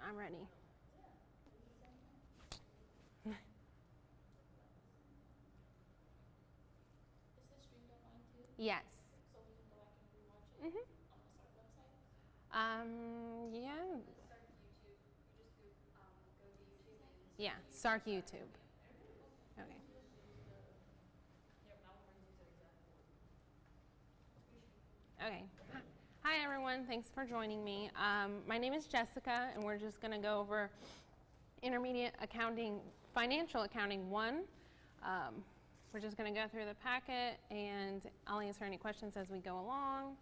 I'm ready. Is this streamed online too? Yes. So we can go back and rewatch it on the SARC website? Yeah. SARC YouTube. You just go to YouTube and Yeah, SARC YouTube. Okay. Okay. Hi, everyone. Thanks for joining me. My name is Jessica, and we're just going to go over Intermediate Accounting, Financial Accounting 1. We're just going to go through the packet, and I'll answer any questions as we go along.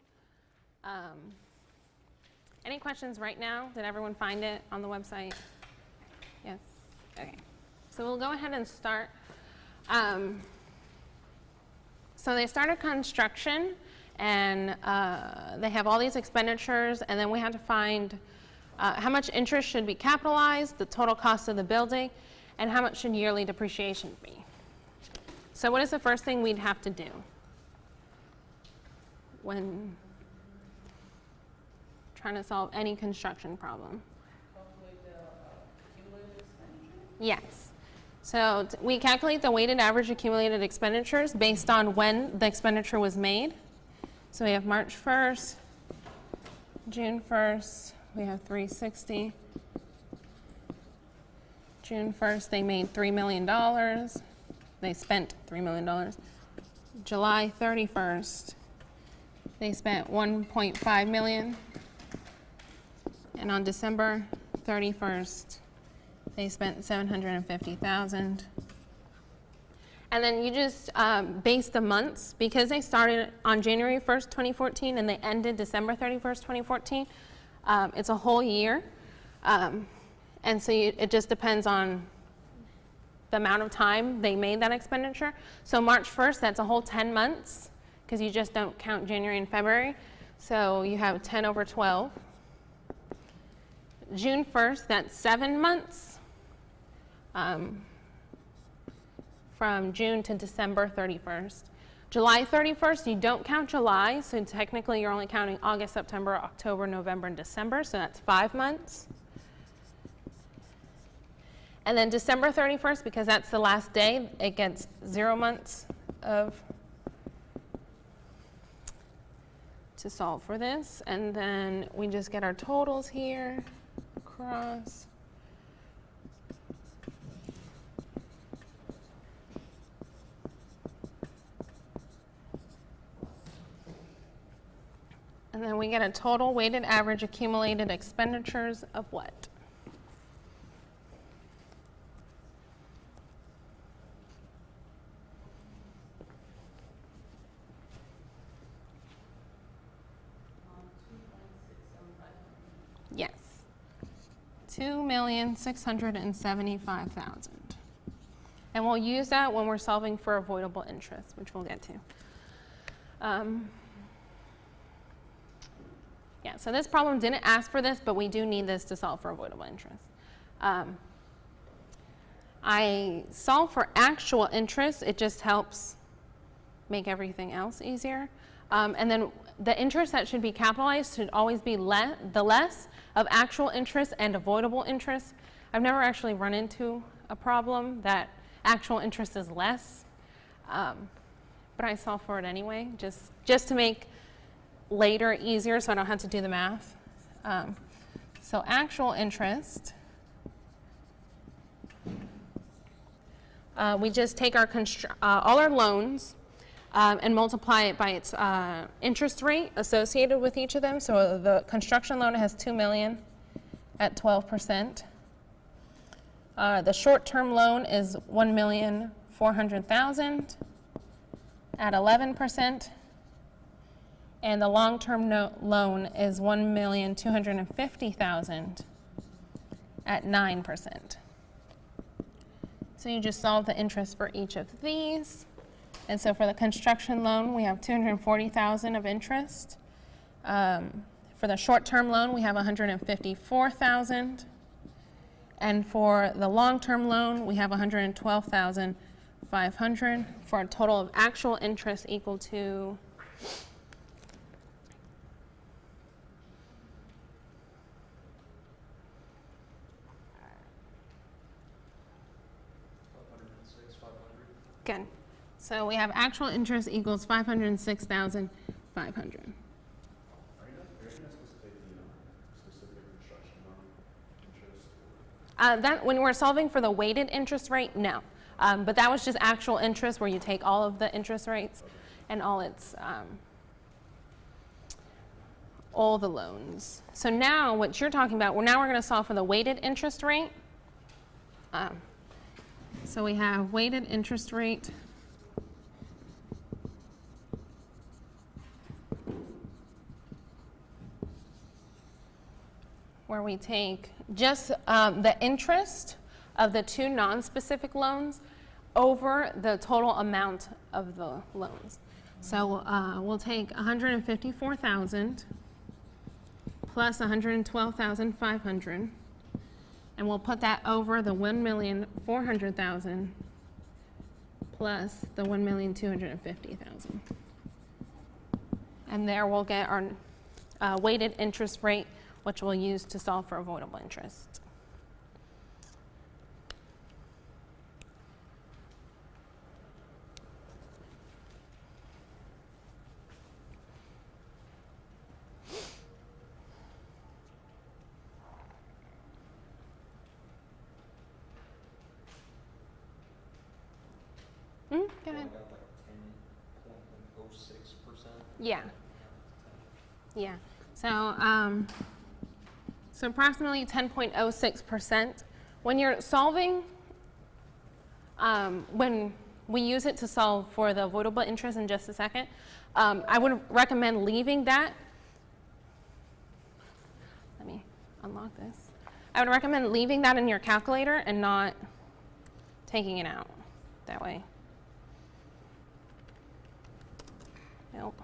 Any questions right now? Did everyone find it on the website? Yes? Okay. So we'll go ahead and start. So they started construction, and they have all these expenditures, and then we had to find how much interest should be capitalized, the total cost of the building, and how much should yearly depreciation be. So what is the first thing we'd have to do when trying to solve any construction problem? Calculate the accumulated expenditure? Yes. So we calculate the weighted average accumulated expenditures based on when the expenditure was made. So we have March 1st, June 1st, we have 360. June 1st, they made $3 million. They spent $3 million. July 31st, they spent $1.5 million. And on December 31st, they spent $750,000. And then you just base the months, because they started on January 1st, 2014, and they ended December 31st, 2014. It's a whole year. And so it just depends on the amount of time they made that expenditure. So March 1st, that's a whole 10 months, because you just don't count January and February. So you have 10 over 12. June 1st, that's 7 months. From June to December 31st. July 31st, you don't count July, so technically you're only counting August, September, October, November, and December, so that's 5 months. And then December 31st, because that's the last day, it gets 0 months to solve for this. And then we just get our totals here across. And then we get a total weighted average accumulated expenditures of what? Yes. 2,675,000. And we'll use that when we're solving for avoidable interest, which we'll get to. Yeah, so this problem didn't ask for this, but we do need this to solve for avoidable interest. I solve for actual interest. It just helps make everything else easier. And then the interest that should be capitalized should always be the less of actual interest and avoidable interest. I've never actually run into a problem that actual interest is less, but I solve for it anyway, just to make later easier so I don't have to do the math. So actual interest, we just take our all our loans and multiply it by its interest rate associated with each of them. So the construction loan has $2 million at 12%. The short-term loan is $1,400,000 at 11%. And the long-term loan is $1,250,000 at 9%. So you just solve the interest for each of these. And so for the construction loan, we have $240,000 of interest. For the short-term loan, we have $154,000. And for the long-term loan, we have $112,500 for a total of actual interest equal to Good. So we have actual interest equals 506,500. Are you not supposed to take the specific construction loan interest? That when we're solving for the weighted interest rate, no. But that was just actual interest where you take all of the interest rates and all the loans. So now what you're talking about, we're going to solve for the weighted interest rate. So we have weighted interest rate. Where we take just the interest of the two non-specific loans over the total amount of the loans. So we'll take 154,000 plus 112,500, and we'll put that over the 1,400,000 plus the 1,250,000. And there we'll get our weighted interest rate, which we'll use to solve for avoidable interest. Go ahead. Got like 10.06%. Yeah. Yeah. So approximately 10.06%. When you're solving, when we use it to solve for the avoidable interest in just a second, I would recommend leaving that. Let me unlock this. I would recommend leaving that in your calculator and not taking it out that way. Nope.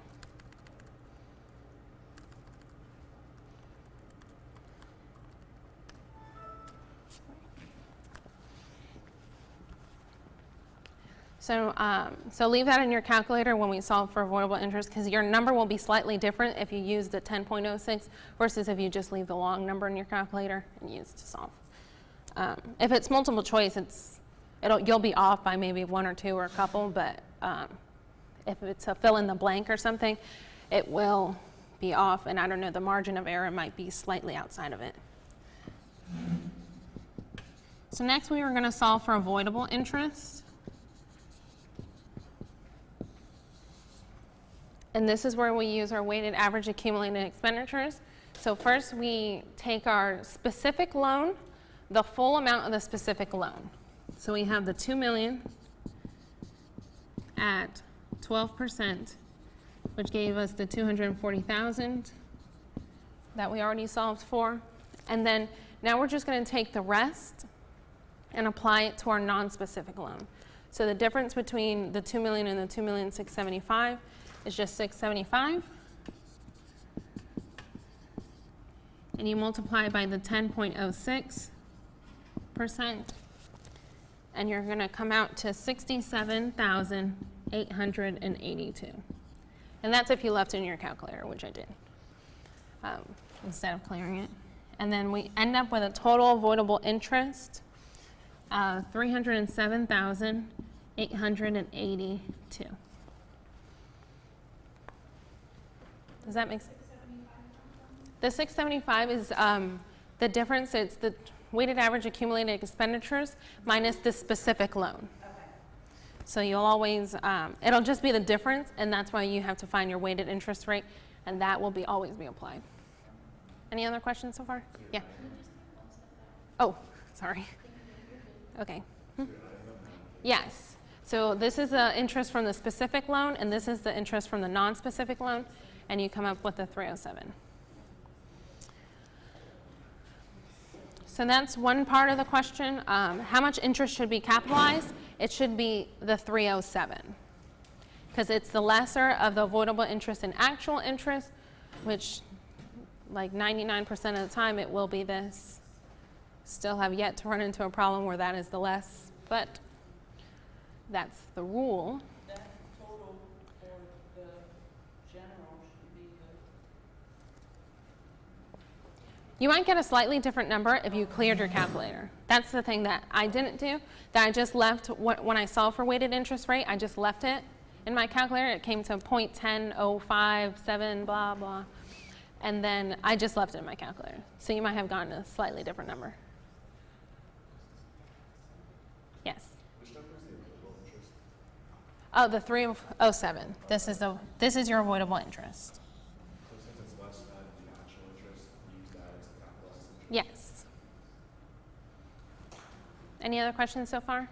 So leave that in your calculator when we solve for avoidable interest, because your number will be slightly different if you use the 10.06 versus if you just leave the long number in your calculator and use to solve. If it's multiple choice, you'll be off by maybe one or two or a couple, but if it's a fill in the blank or something, it will be off, and I don't know, the margin of error might be slightly outside of it. So next we are going to solve for avoidable interest. And this is where we use our weighted average accumulated expenditures. So first we take our specific loan, the full amount of the specific loan. So we have the $2 million at 12%, which gave us the $240,000 that we already solved for. And then now we're just going to take the rest and apply it to our non-specific loan. So the difference between the $2 million and the $2,675,000 is just $675. And you multiply by the 10.06%, and you're going to come out to 67,882. And that's if you left it in your calculator, which I did, instead of clearing it. And then we end up with a total avoidable interest of 307,882. Does that make sense? The 675 is the difference. It's the weighted average accumulated expenditures minus the specific loan. Okay. So you'll always, it'll just be the difference, and that's why you have to find your weighted interest rate, and that will always be applied. Any other questions so far? Yeah. Oh, sorry. Okay. Yes. So this is the interest from the specific loan, and this is the interest from the non-specific loan, and you come up with the 307. So that's one part of the question. How much interest should be capitalized? It should be the 307, because it's the lesser of the avoidable interest and actual interest, which like 99% of the time it will be this. Still have yet to run into a problem where that is the less, but that's the rule. That total for the general should be You might get a slightly different number if you cleared your calculator. That's the thing that I didn't do, that I just left, when I solved for weighted interest rate, I just left it in my calculator. It came to 0.10057, blah, blah. And then I just left it in my calculator. So you might have gotten a slightly different number. Yes? Which number is the avoidable interest? Oh, the 307. This is your avoidable interest. So since it's less than the actual interest, use that as the capitalized interest? Yes. Any other questions so far?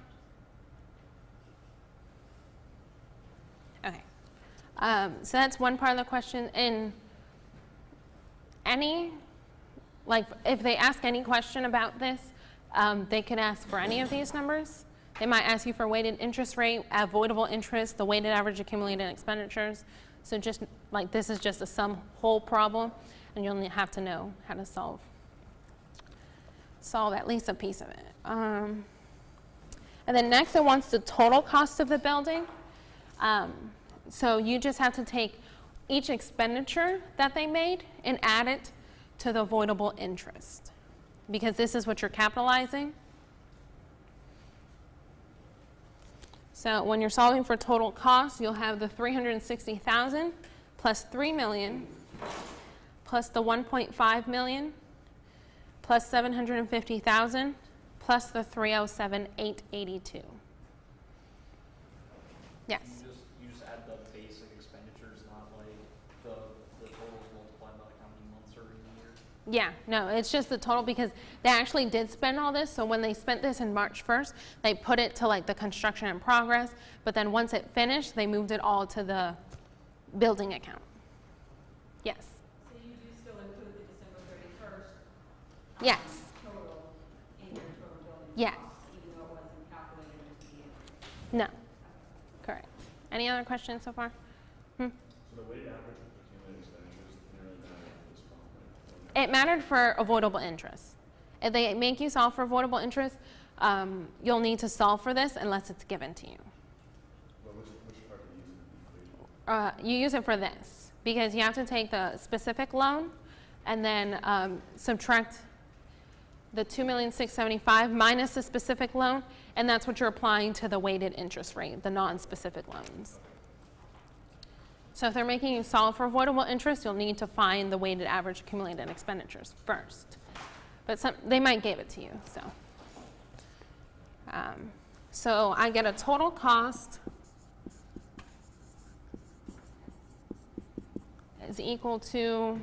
Okay. So that's one part of the question. In any, like if they ask any question about this, they could ask for any of these numbers. They might ask you for weighted interest rate, avoidable interest, the weighted average accumulated expenditures. So just like this is just a sum whole problem, and you'll have to know how to solve at least a piece of it. And then next it wants the total cost of the building. So you just have to take each expenditure that they made and add it to the avoidable interest, because this is what you're capitalizing. So when you're solving for total cost, you'll have the 360,000 plus 3 million plus the 1.5 million plus 750,000 plus the 307,882. Yes. You just add the basic expenditures, not like the totals multiplied by like how many months are in the year. Yeah, no, it's just the total, because they actually did spend all this. So when they spent this in March 1st, they put it to like the construction in progress, but then once it finished, they moved it all to the building account. Yes. So you do still include the December 31st Yes. total in your total building Yes. costs, even though it wasn't calculated at the end? No. Correct. Any other questions so far? So the weighted average of accumulated expenditures didn't really matter for this problem, right? It mattered for avoidable interest. If they make you solve for avoidable interest, you'll need to solve for this unless it's given to you. But which part do you use in the equation? You use it for this, because you have to take the specific loan and then subtract the $2,675,000 minus the specific loan, and that's what you're applying to the weighted interest rate, the non-specific loans. So if they're making you solve for avoidable interest, you'll need to find the weighted average accumulated expenditures first. But they might give it to you. So I get a total cost is equal to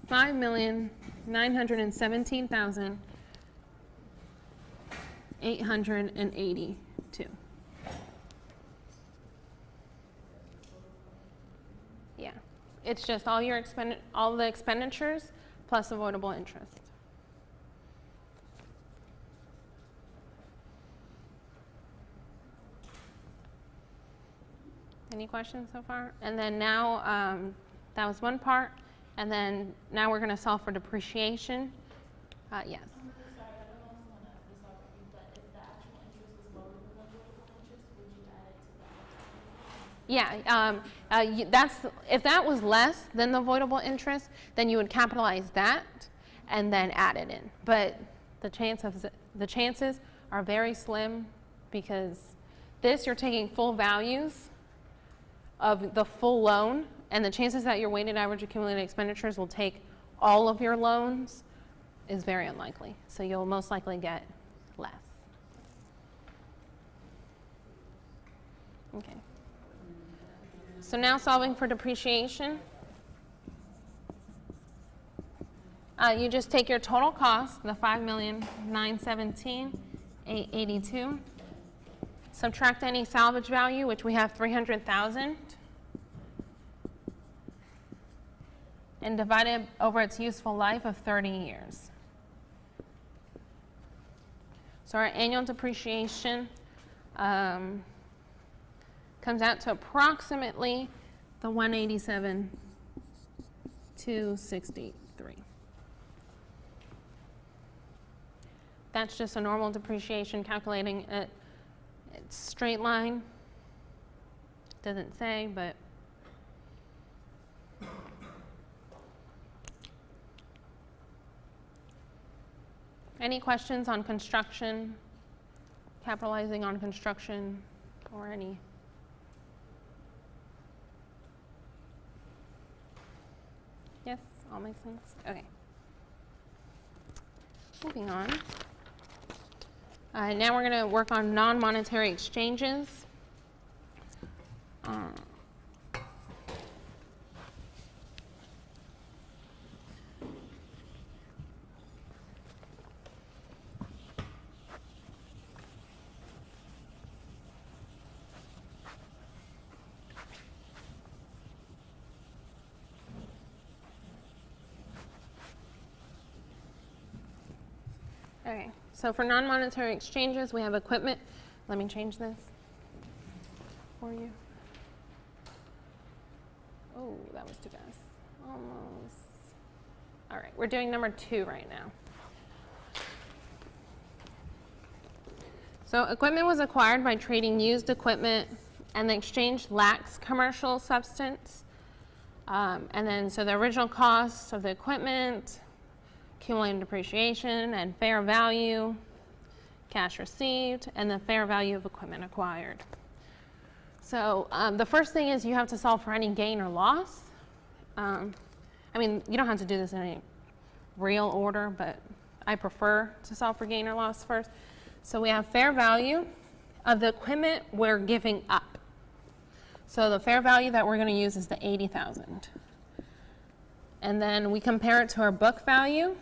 $5,917,882. Yeah, it's just all the expenditures plus avoidable interest. Any questions so far? And then now, that was one part. And then now we're going to solve for depreciation. Yes. Sorry, I don't know if someone asked this already, but if the actual interest was lower than the avoidable interest, would you add it to the If that was less than the avoidable interest, then you would capitalize that and then add it in. But the chances are very slim, because this, you're taking full values of the full loan, and the chances that your weighted average accumulated expenditures will take all of your loans is very unlikely. So you'll most likely get less. Okay. So now solving for depreciation. You just take your total cost, the $5,917,882, subtract any salvage value, which we have 300,000, and divide it over its useful life of 30 years. So our annual depreciation comes out to approximately the 187,263. That's just a normal depreciation, calculating it. It's straight line. Doesn't say, but Any questions on construction, capitalizing on construction, or any? Yes, all makes sense? Okay. Moving on. Now we're going to work on non-monetary exchanges. Okay, so for non-monetary exchanges, we have equipment. Let me change this for you. Oh, that was too fast. Almost. All right, we're doing number 2 right now. So equipment was acquired by trading used equipment, and the exchange lacks commercial substance. And then, so the original cost of the equipment, accumulated depreciation and fair value, cash received, and the fair value of equipment acquired. So the first thing is you have to solve for any gain or loss. I mean, you don't have to do this in any real order, but I prefer to solve for gain or loss first. So we have fair value of the equipment we're giving up. So the fair value that we're going to use is the $80,000. And then we compare it to our book value,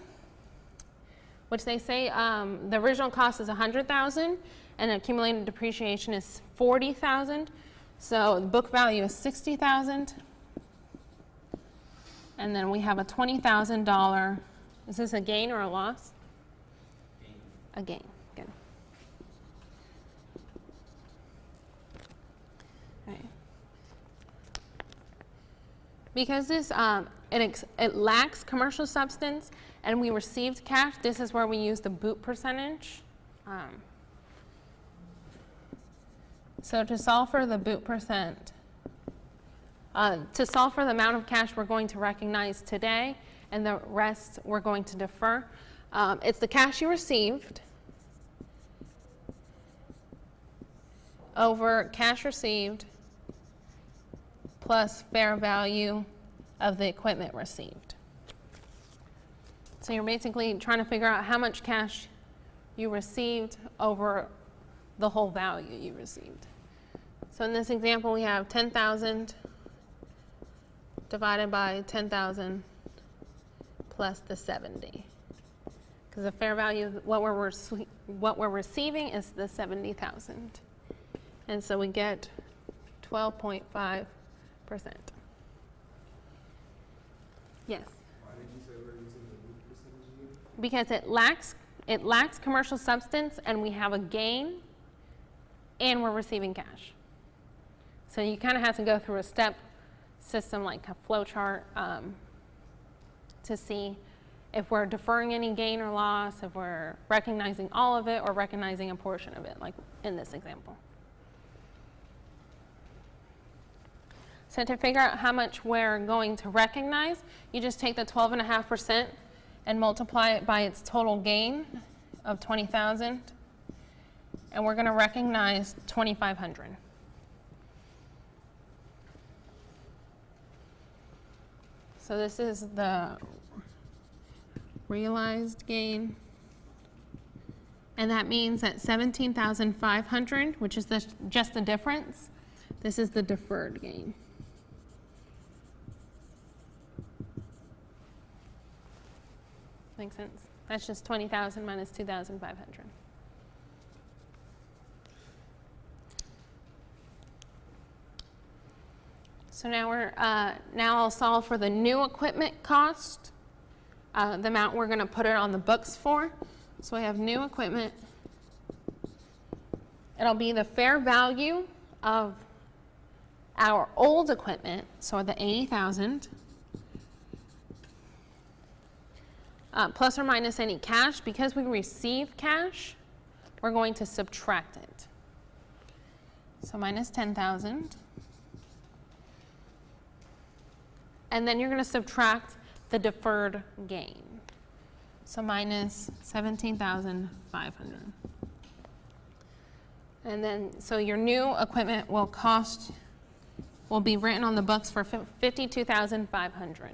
which they say the original cost is $100,000 and accumulated depreciation is $40,000. So the book value is $60,000. And then we have a $20,000. Is this a gain or a loss? Gain. A gain. Good. Okay. Because this it lacks commercial substance and we received cash, this is where we use the boot percentage. So to solve for the boot percent, to solve for the amount of cash we're going to recognize today and the rest we're going to defer, it's the cash you received over cash received plus fair value of the equipment received. So you're basically trying to figure out how much cash you received over the whole value you received. So in this example, we have 10,000 divided by 10,000 plus the 70. Because the fair value of what we're receiving is the 70,000. And so we get 12.5%. Yes? Why did you say we're using the boot percentage again? Because it lacks commercial substance and we have a gain and we're receiving cash. So you kind of have to go through a step system like a flow chart to see if we're deferring any gain or loss, if we're recognizing all of it or recognizing a portion of it, like in this example. So to figure out how much we're going to recognize, you just take the 12.5% and multiply it by its total gain of 20,000, and we're going to recognize 2,500. So this is the realized gain, and that means that 17,500, which is just the difference, this is the deferred gain. Makes sense? That's just 20,000 minus 2,500. So now I'll solve for the new equipment cost, the amount we're going to put it on the books for. So we have new equipment. It'll be the fair value of our old equipment, so the 80,000. Plus or minus any cash. Because we receive cash, we're going to subtract it. So minus 10,000. And then you're going to subtract the deferred gain. So minus 17,500. And then, so your new equipment will be written on the books for 52,500.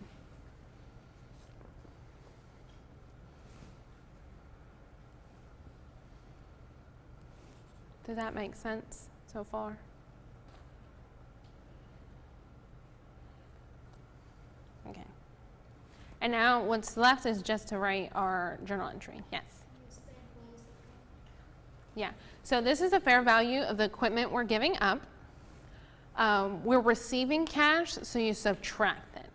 Does that make sense so far? Okay. And now what's left is just to write our journal entry. Yes? Yeah. So this is the fair value of the equipment we're giving up. We're receiving cash, so you subtract it.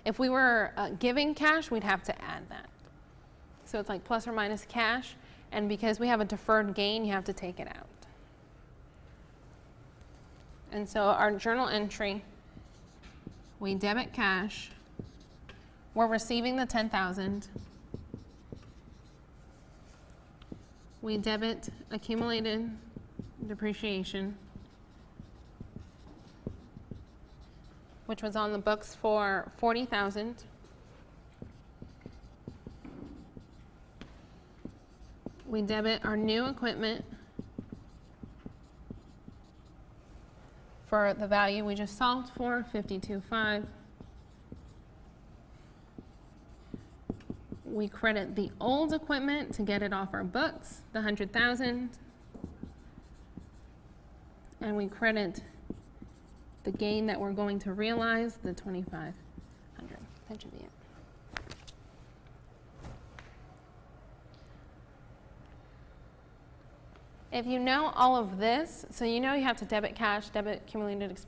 If we were giving cash, we'd have to add that. So it's like plus or minus cash, and because we have a deferred gain, you have to take it out. And so our journal entry, we debit cash. We're receiving the 10,000. We debit accumulated depreciation, which was on the books for 40,000. We debit our new equipment for the value we just solved for, 52.5. We credit the old equipment to get it off our books, the 100,000. And we credit the gain that we're going to realize, the 2,500. That should be it. If you know all of this, so you know you have to debit cash, debit accumulated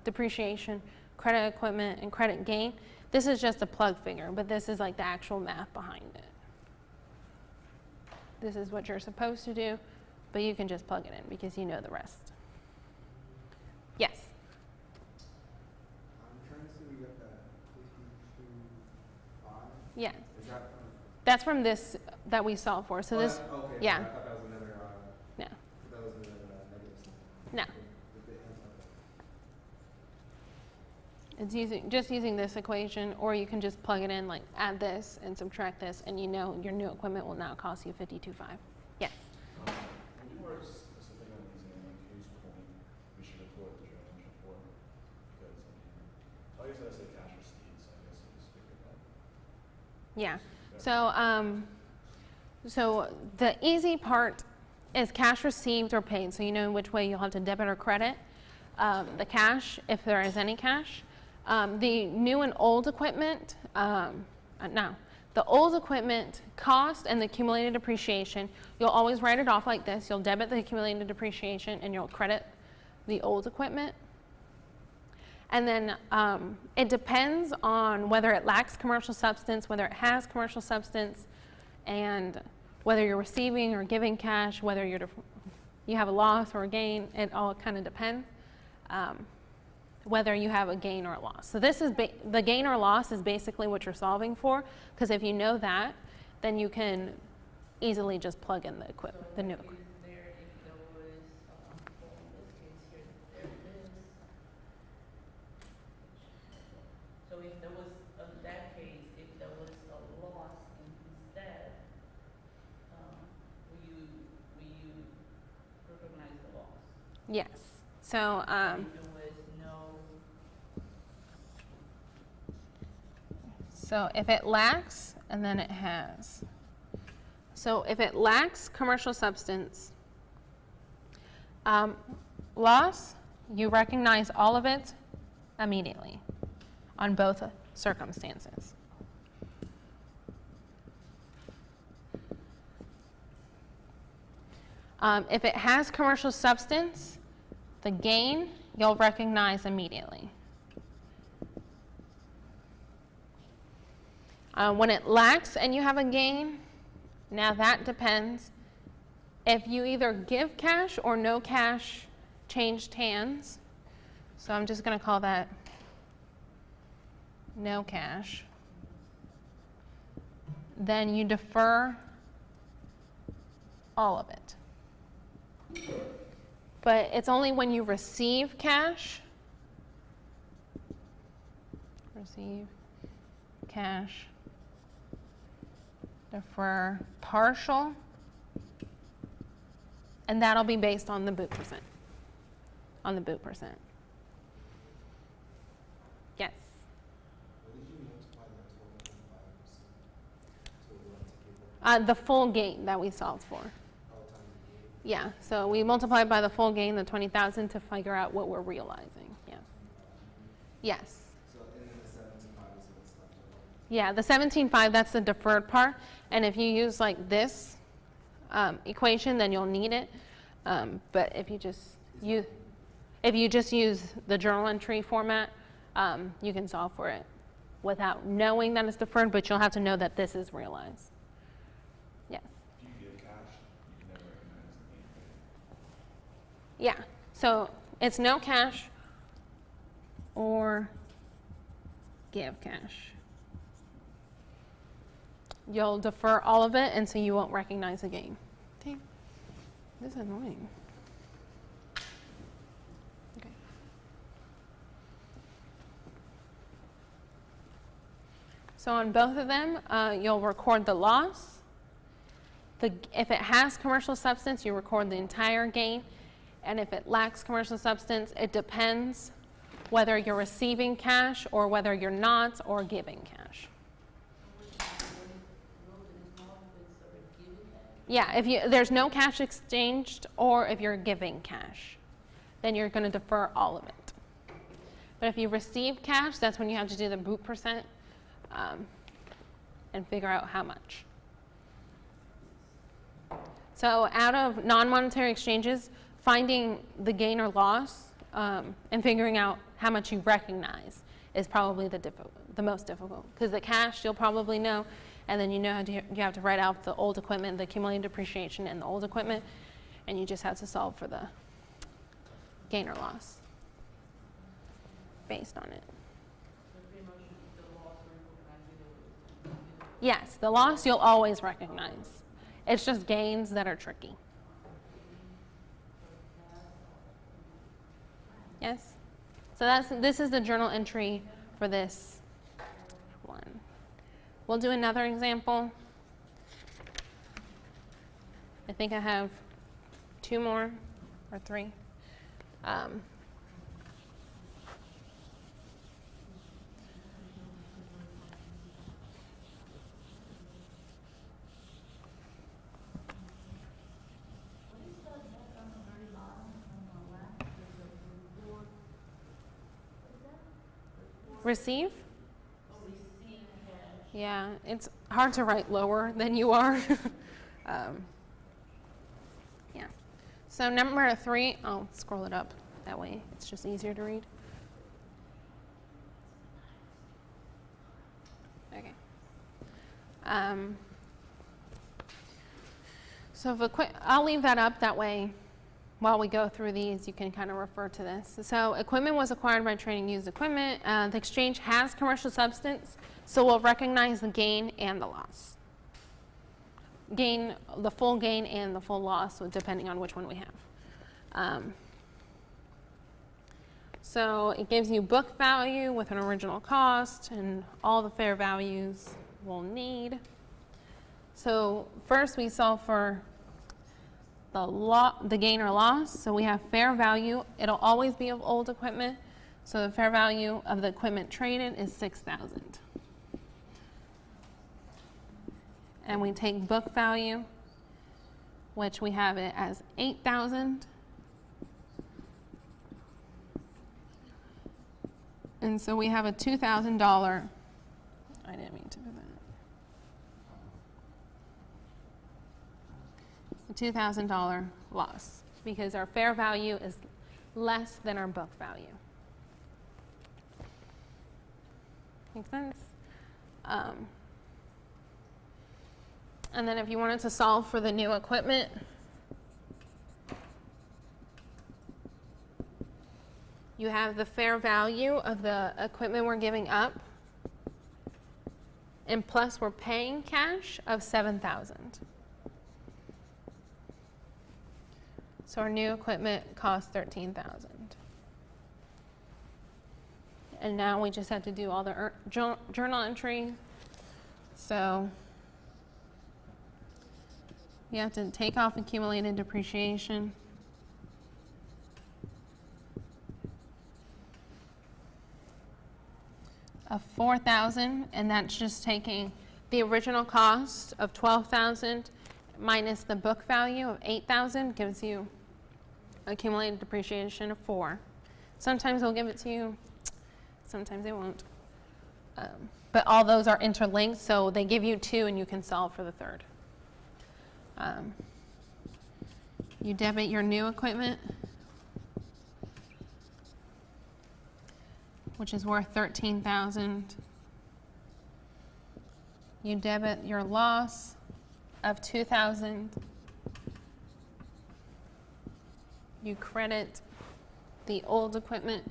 depreciation, credit equipment, and credit gain. This is just a plug figure, but this is like the actual math behind it. This is what you're supposed to do, but you can just plug it in because you know the rest. Yes? I'm trying to see we got that 52.5. Yes. Is that from? That's from this that we solved for. So this, Okay. yeah. I thought that was another. No. That was another negative something. No. It's just using this equation, or you can just plug it in, like add this and subtract this, and you know your new equipment will now cost you 52.5. Yes. Can you be more specific on these, like whose point we should report the journal entry for? Because I guess I say cash receipts, I guess I just figured that. Yeah. So the easy part is cash received or paid. So you know which way you'll have to debit or credit the cash, if there is any cash. The new and old equipment, the old equipment cost and the accumulated depreciation, you'll always write it off like this. You'll debit the accumulated depreciation and you'll credit the old equipment. And then it depends on whether it lacks commercial substance, whether it has commercial substance, and whether you're receiving or giving cash, whether you have a loss or a gain. It all kind of depends. Whether you have a gain or a loss. So this is the gain or loss is basically what you're solving for, because if you know that, then you can easily just plug in the new equipment. So if there was, in that case, if there was a loss instead, will you recognize the loss? Yes. So If there was no. So if it lacks, and then it has. So if it lacks commercial substance, loss, you recognize all of it immediately on both circumstances. If it has commercial substance, the gain you'll recognize immediately. When it lacks and you have a gain, now that depends. If you either give cash or no cash changed hands, so I'm just going to call that no cash, then you defer all of it. But it's only when you receive cash, defer partial, and that'll be based on the boot percent. On the boot percent. Yes. What did you multiply that 12.5% to what to keep it? The full gain that we solved for. All times the Yeah, so we multiplied by the full gain, the 20,000, to figure out what we're realizing. Yes. Yes. So, and then the 17.5 is what's left over. Yeah, the 17.5, that's the deferred part. And if you use like this equation, then you'll need it. But if you just use the journal entry format, you can solve for it without knowing that it's deferred, but you'll have to know that this is realized. Yes. If you give cash, you can never recognize the gain. Yeah, so it's no cash or give cash. You'll defer all of it, and so you won't recognize the gain. Dang, this is annoying. Okay. So on both of them, you'll record the loss. If it has commercial substance, you record the entire gain. And if it lacks commercial substance, it depends whether you're receiving cash or whether you're not, or giving cash. Yeah, if there's no cash exchanged, or if you're giving cash, then you're going to defer all of it. But if you receive cash, that's when you have to do the boot percent and figure out how much. So out of non-monetary exchanges, finding the gain or loss and figuring out how much you recognize is probably the most difficult. Because the cash, you'll probably know, and then you have to write out the old equipment, the accumulated depreciation, and the old equipment, and you just have to solve for the gain or loss based on it. Yes, the loss you'll always recognize. It's just gains that are tricky. Yes? So this is the journal entry for this one. We'll do another example. I think I have 2 more or 3. Receive? Yeah, it's hard to write lower than you are. Yeah. So number 3, I'll scroll it up. That way it's just easier to read. Okay. So I'll leave that up. That way, while we go through these, you can kind of refer to this. So equipment was acquired by trading used equipment. The exchange has commercial substance, so we'll recognize the gain and the loss. The full gain and the full loss, depending on which one we have. So it gives you book value with an original cost and all the fair values we'll need. So first we solve for the gain or loss. So we have fair value. It'll always be of old equipment. So the fair value of the equipment traded is $6,000. And we take book value, which we have it as $8,000. And so we have a $2,000. I didn't mean to do that. A $2,000 loss because our fair value is less than our book value. Make sense? And then if you wanted to solve for the new equipment, you have the fair value of the equipment we're giving up, and plus we're paying cash of $7,000. So our new equipment costs $13,000. And now we just have to do all the journal entry. So You have to take off accumulated depreciation. Of 4,000, and that's just taking the original cost of 12,000 minus the book value of 8,000 gives you accumulated depreciation of 4. Sometimes they'll give it to you, sometimes they won't. But all those are interlinked, so they give you 2 and you can solve for the third. You debit your new equipment, which is worth 13,000. You debit your loss of 2,000. You credit the old equipment.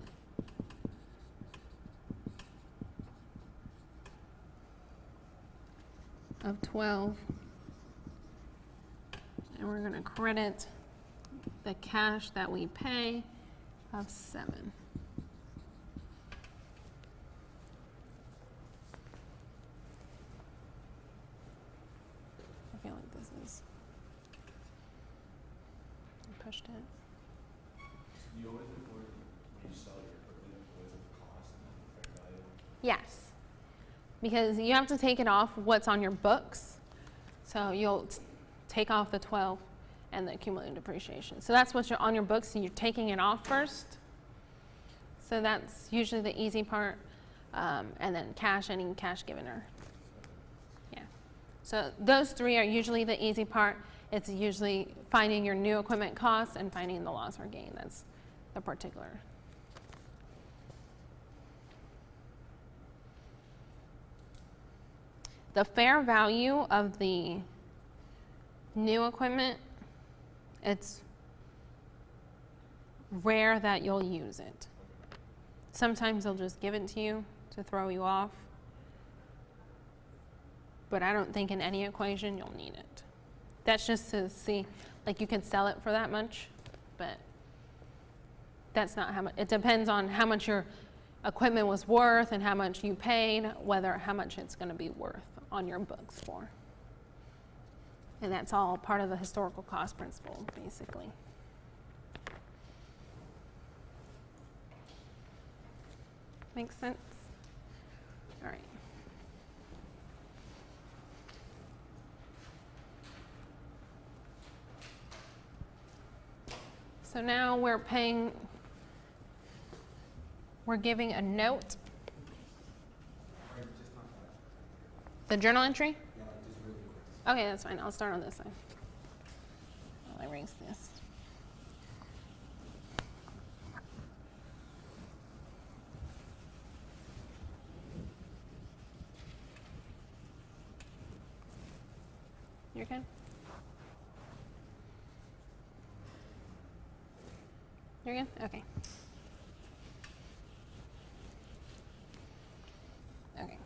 Of 12. And we're going to credit the cash that we pay of 7. I feel like this is, I pushed it. So you always report when you sell your equipment, always the cost and then the fair value? Yes, because you have to take it off what's on your books. So you'll take off the 12 and the accumulated depreciation. So that's what's on your books, so you're taking it off first. So that's usually the easy part. And then cash, any cash given or, yeah. So those 3 are usually the easy part. It's usually finding your new equipment costs and finding the loss or gain. That's the particular. The fair value of the new equipment, it's rare that you'll use it. Sometimes they'll just give it to you to throw you off. But I don't think in any equation you'll need it. That's just to see, like you can sell it for that much, but that's not how much, it depends on how much your equipment was worth and how much you paid, how much it's going to be worth on your books for. And that's all part of the historical cost principle, basically. Makes sense? All right. So now we're giving a note. Or just not that. The journal entry? Yeah, like just really quick. Okay, that's fine. I'll start on this side. I'll erase this. You're good? You're good? Okay. Okay.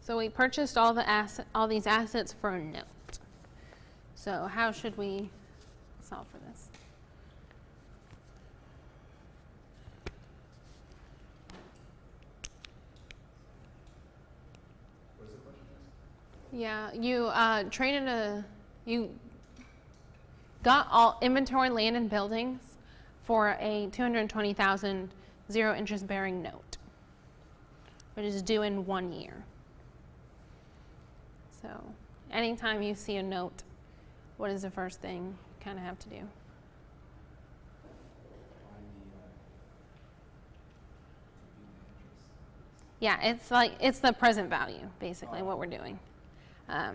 So we purchased all these assets for a note. So how should we solve for this? What is the question? Yeah, you got all inventory, land, and buildings for a $220,000 zero interest bearing note, which is due in 1 year. So anytime you see a note, what is the first thing you kind of have to do? Find the interest. Yeah, it's the present value, basically, what we're doing. Is that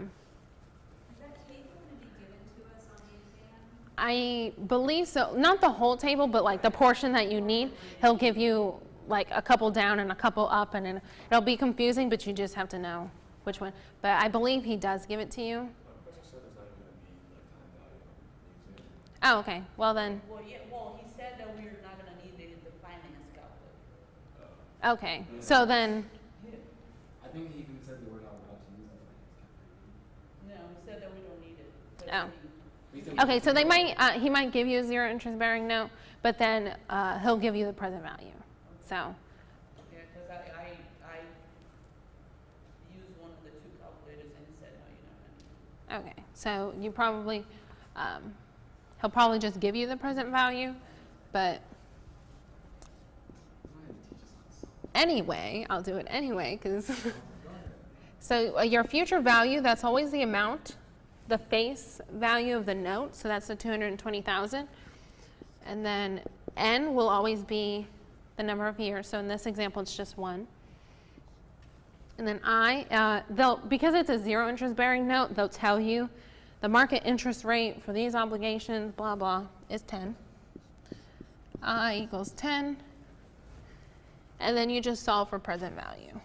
table going to be given to us on the exam? I believe so. Not the whole table, but like the portion that you need. He'll give you like a couple down and a couple up, and then it'll be confusing, but you just have to know which one. But I believe he does give it to you. My question said there's not even going to be like time value on the exam. Oh, okay. Well then, Well, yeah, well, he said that we're not gonna need it in the finance calculator. okay. So then, I think he even said that we're not allowed to use the finance calculator. No, he said that we don't need it. 'cause Oh. We think okay. So he might give you a zero interest bearing note, but then he'll give you the present value. So, Yeah, because I used one of the 2 calculators and he said, no, you're not Okay, so you probably, he'll probably just give you the present value, but anyway, I'll do it anyway, because, so your future value, that's always the amount, the face value of the note, so that's the 220,000. And then N will always be the number of years, so in this example, it's just 1. And then I, because it's a zero interest bearing note, they'll tell you the market interest rate for these obligations, blah, blah, is 10. I equals 10. And then you just solve for present value.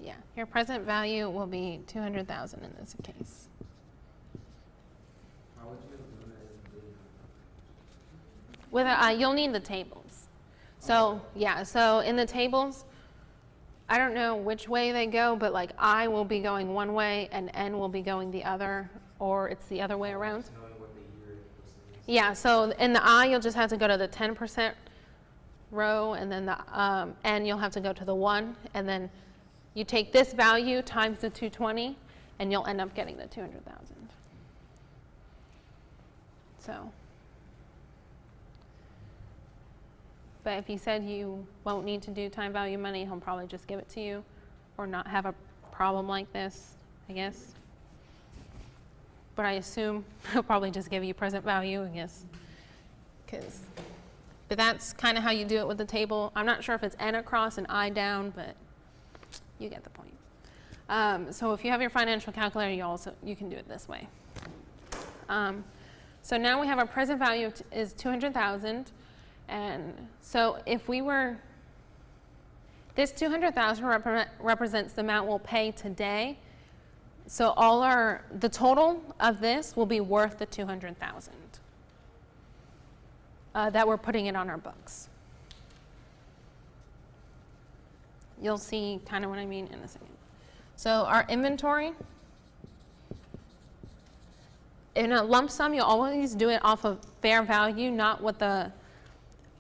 Yeah, your present value will be 200,000 in this case. How would you do it? With you'll need the tables. So yeah, so in the tables, I don't know which way they go, but like I will be going one way and N will be going the other, or it's the other way around. Knowing what the year is. Yeah, so in the I, you'll just have to go to the 10% row, and then the N, you'll have to go to the 1, and then you take this value times the 220, and you'll end up getting the 200,000. So, but if you said you won't need to do time value money, he'll probably just give it to you, or not have a problem like this, I guess. But I assume he'll probably just give you present value, I guess, but that's kind of how you do it with the table. I'm not sure if it's N across and I down, but you get the point. So if you have your financial calculator, you can do it this way. So now we have our present value is 200,000, and so if we were, this 200,000 represents the amount we'll pay today. So the total of this will be worth the 200,000 that we're putting it on our books. You'll see kind of what I mean in a second. So our inventory, in a lump sum, you'll always do it off of fair value, not what the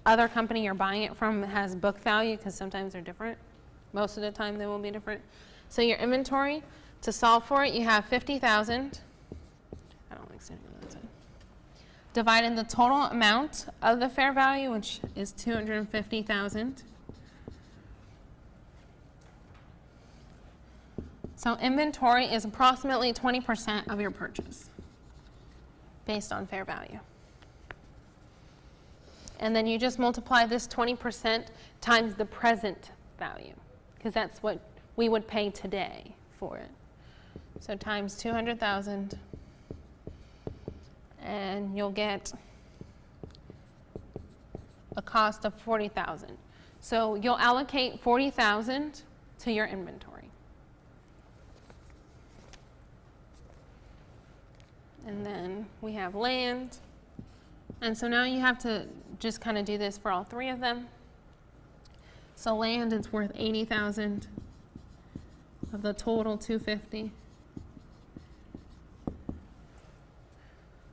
other company you're buying it from has book value, because sometimes they're different. Most of the time they will be different. So your inventory, to solve for it, you have 50,000. I don't like saying that. Divided the total amount of the fair value, which is 250,000. So inventory is approximately 20% of your purchase based on fair value. And then you just multiply this 20% times the present value, because that's what we would pay today for it. So times 200,000, and you'll get a cost of 40,000. So you'll allocate 40,000 to your inventory. And then we have land. And so now you have to just kind of do this for all three of them. So land is worth 80,000 of the total 250,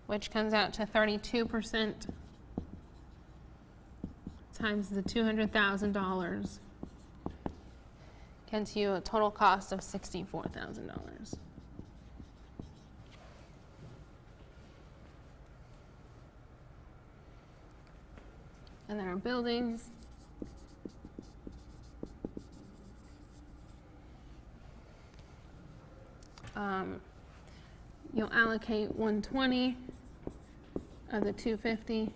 which comes out to 32% times the $200,000 gets you a total cost of $64,000. And then our buildings. You'll allocate 120 of the 250,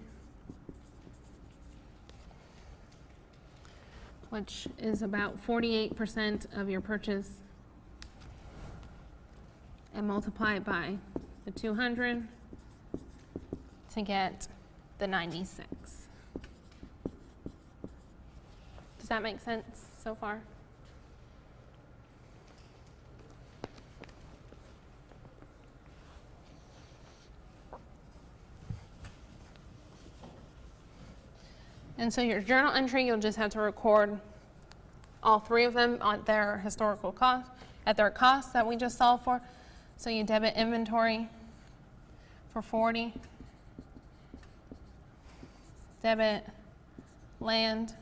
which is about 48% of your purchase, and multiply it by the 200 to get the 96. Does that make sense so far? And so your journal entry, you'll just have to record all three of them on their historical cost, at their cost that we just solved for. So you debit inventory for 40. Debit land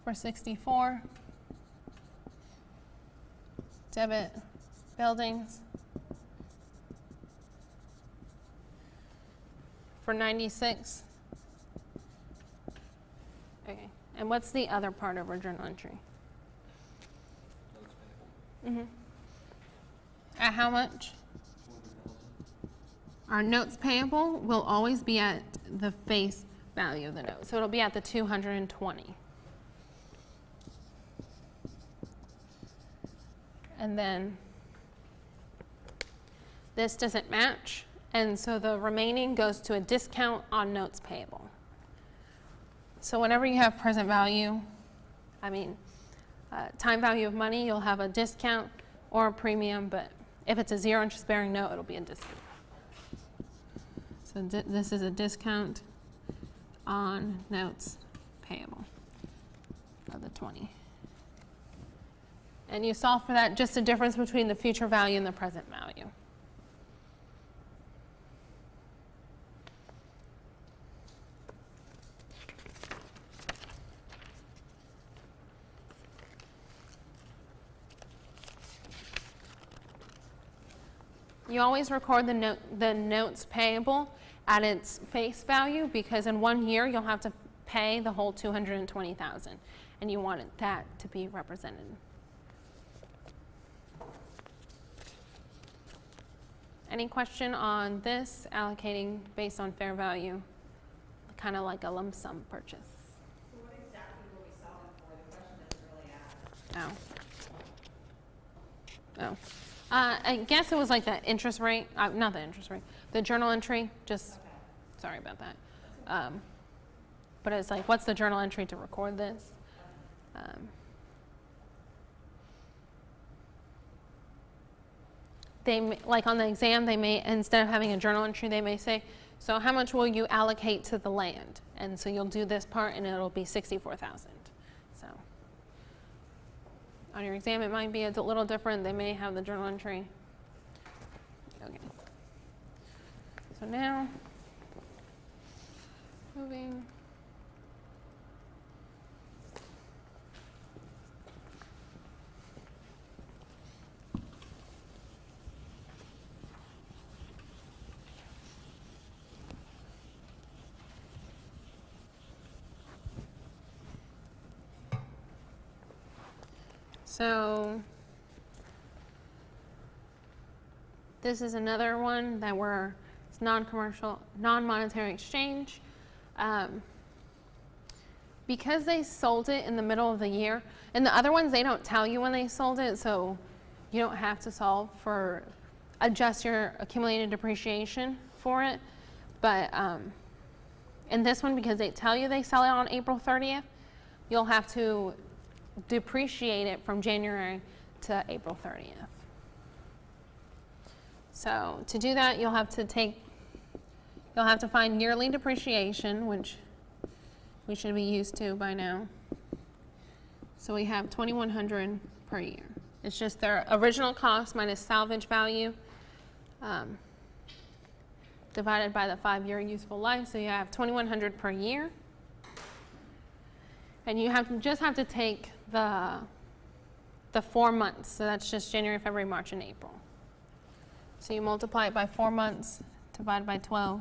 for 64. Debit buildings for 96. Okay, and what's the other part of our journal entry? Notes payable. At how much? 200,000. Our notes payable will always be at the face value of the note, so it'll be at the 220. And then this doesn't match, and so the remaining goes to a discount on notes payable. So whenever you have present value, time value of money, you'll have a discount or a premium, but if it's a zero interest bearing note, it'll be a discount. So this is a discount on notes payable of the 20. And you solve for that, just the difference between the future value and the present value. You always record the notes payable at its face value, because in 1 year you'll have to pay the whole $220,000, and you want that to be represented. Any question on this, allocating based on fair value, kind of like a lump sum purchase? So what exactly were we solving for? The question doesn't really ask. I guess it was like the interest rate, not the interest rate, the journal entry, just, Okay. sorry about that. But it's like, what's the journal entry to record this? Like on the exam, they may, instead of having a journal entry, they may say, so how much will you allocate to the land? And so you'll do this part and it'll be 64,000. So on your exam, it might be a little different. They may have the journal entry. Okay. So now, moving. So this is another one that it's non-commercial, non-monetary exchange. Because they sold it in the middle of the year, and the other ones, they don't tell you when they sold it, so you don't have to adjust your accumulated depreciation for it. But in this one, because they tell you they sell it on April 30th, you'll have to depreciate it from January to April 30th. So to do that, you'll have to find yearly depreciation, which we should be used to by now. So we have $2,100 per year. It's just their original cost minus salvage value divided by the 5-year useful life. So you have $2,100 per year. And you just have to take the 4 months. So that's just January, February, March, and April. So you multiply it by 4 months, divide by 12.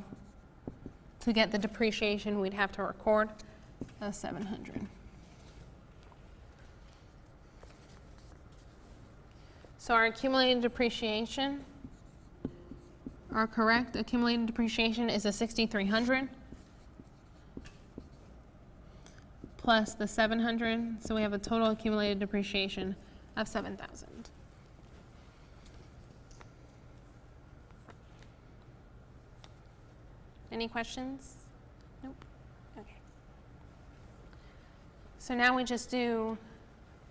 To get the depreciation, we'd have to record $700. So our accumulated depreciation, our correct accumulated depreciation is a $6,300 plus the $700. So we have a total accumulated depreciation of $7,000. Any questions? Nope. Okay. So now we just do